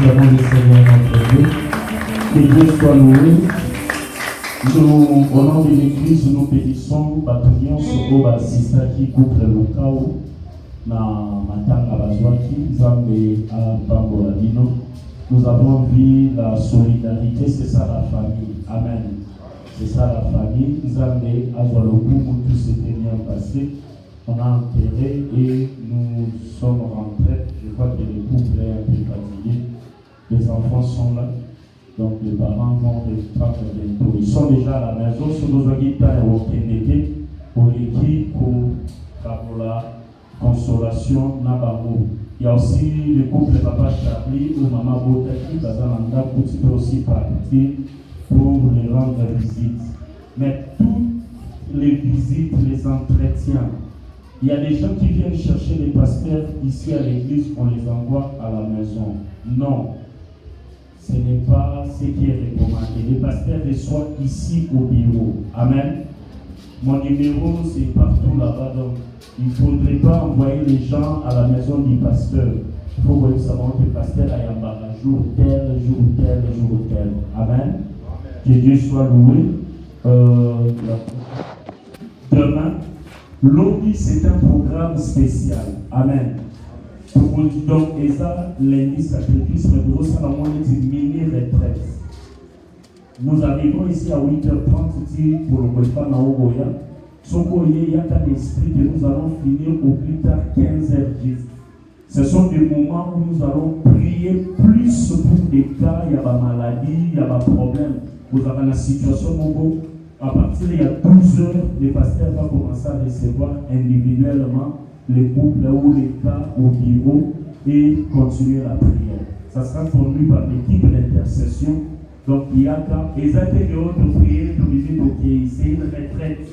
Speaker 3: acclamons le Seigneur notre Dieu. Que Dieu soit loué. Nous, au nom de l'Église, nous bénissons Batunion Sokoba Sista qui coupe le chaos dans Matanga Bazwaki, Zambé à Bamboladino. Nous avons vu la solidarité, c'est ça la famille. Amen. C'est ça la famille. Zambé à Zoualokou, tout s'était bien passé. On a enterré et nous sommes rentrés. Je crois que le couple est un peu fatigué. Les enfants sont là. Donc les parents vont reprendre bientôt. Ils sont déjà à la maison. Sur nos guitares au Kénéké, pour l'équipe, pour la consolation, Nabamo. Il y a aussi le couple Papa Charlie ou Maman Botaki, Bazalanda, qui peut aussi partir pour les rendre visite. Mais toutes les visites, les entretiens, il y a des gens qui viennent chercher les pasteurs ici à l'église, on les envoie à la maison. Non. Ce n'est pas ce qui est recommandé. Les pasteurs reçoivent ici au bureau. Amen. Mon numéro, c'est partout là-bas. Donc, il ne faudrait pas envoyer les gens à la maison du pasteur. Il faut savoir que le pasteur a un jour tel, jour tel, jour tel. Amen. Que Dieu soit loué. Demain, l'ONI, c'est un programme spécial. Amen. Donc, et ça, lundi sacrifice, mais nous avons une mini-retraite. Nous arrivons ici à 8h30 pour le Boïfa Naogoya. Il y a un esprit que nous allons finir au plus tard 15h10. Ce sont des moments où nous allons prier plus pour des cas, il y a des maladies, il y a des problèmes. Vous avez la situation, à partir d'il y a 12 heures, les pasteurs vont commencer à recevoir individuellement les couples ou les cas au bureau et continuer la prière. Ça sera conduit par l'équipe d'intercession. Donc il y a des actes de haute prière c'est une retraite.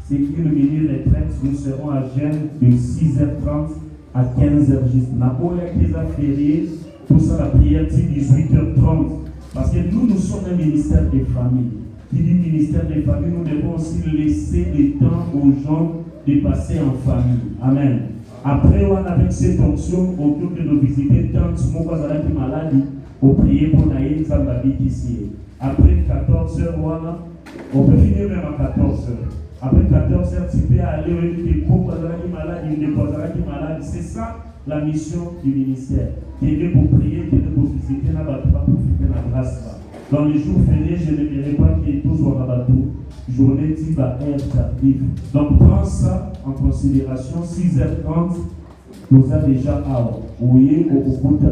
Speaker 3: C'est une mini-retraite. Nous serons à Gênes de 6h30 à 15h juste. Naboya qui a férié, tout ça la prière c'est 18h30. Parce que nous sommes un ministère des familles. Qui dit ministère des familles, nous devons aussi laisser le temps aux gens de passer en famille. Amen. Après, on avec cette option, au lieu de visiter tant de gens qui sont malades, on prie pour Naïm Zambabi ici. Après 14h, on peut finir même à 14h. Après 14h, tu peux aller au lieu de coups qui malade, il ne posera qui malade. C'est ça la mission du ministère. Qui est pour prier, qui est pour visiter, pour profiter de la grâce. Dans les jours fériés, je ne dirai pas qu'il y ait tous au rabatou. Journée type à air tardive. Donc prends ça en considération. 6h30, nous avons déjà à ouiller au bout de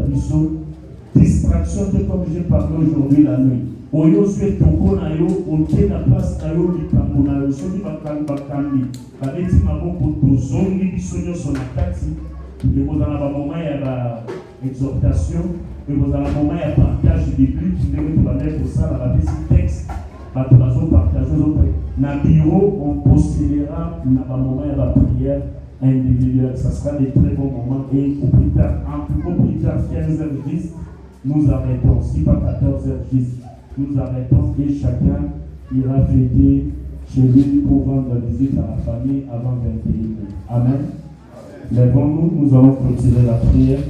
Speaker 3: distraction de comme j'ai parlé aujourd'hui la nuit. Oyo souhaite toko na yo, on tient la place na yo likambo na yo, soki bakambi. Babeti maboko tozongi biso nyonso na kati. Ekozala ba moment ya exhortation, ekozala moment ya partage biblique, ndenge tobandaki kosala bapesi texte. Bato bazopartage na bureau, on postulera na ba moment ya ba prière individuelle. Ça sera des très bons moments et au plus tard, en tout plus tard 15h10, nous arrêtons. Si pas 14h10, nous arrêtons et chacun ira fêter chez lui pour rendre la visite à la famille avant 21h. Amen. Lèvons-nous, nous allons continuer la prière.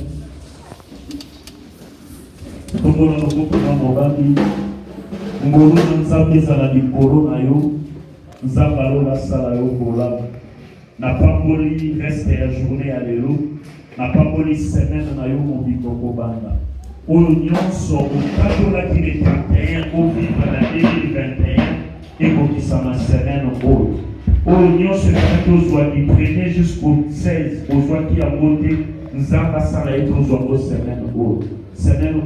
Speaker 3: Ngolo nzambe ezala likolo na yo nzambe alolasala yo bolamu napamboli reste ya journée ya lelo napamboli semaine na yo mobiko kobanda oyo nyonso otatolaki le 31 ovivre na 2021 ekokisama semaine oyo nyonso ezalaki ozwa du 1er jusqu'au 16 ozwaki yango te nzambe asala ye tozwango semaine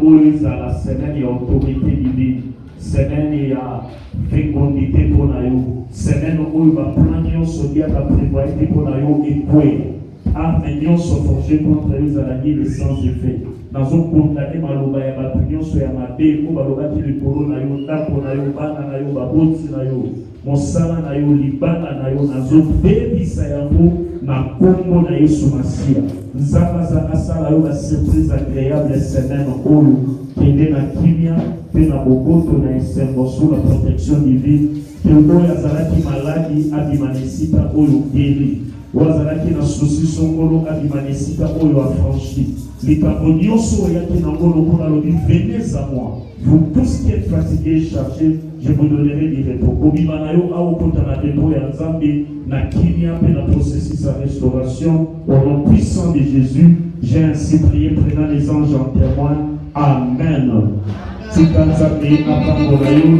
Speaker 3: oyo ezala semaine ya autorité divine. Semaine ya fécondité pour nayo. Semaine où il va prendre nyonso dia la prévoyé pour nayo et quoi. Arme nyonso forgé contre les alani le sans effet. Dans un condamné maloba ya batu nyonso ya mabe ko baloba ki le poro nayo ndako nayo bana nayo baboti nayo. Mosala nayo libana nayo nazo bebisa yango na kombo na Yesu Masia. Nzamba za asala yo la surprise agréable semaine oyo kende na kimia pe na bokoto na esengo sous la protection divine que oyo azalaki maladi abima na esika oyo guéri, oyo azalaki na souci songolo abima na esika oyo affranchi. Likambo nyonso oyaki nango lokola lobi, venez à moi, vous tous qui êtes fatigués, chargés, je vous donnerai du repos. Kobima na yo aokota na dépôt ya Nzambe na kimia pe na processus à restauration. Au nom puissant de Jésus, j'ai ainsi prié, prenant les anges en témoin. Amen. Tika Nzambe apangola yo.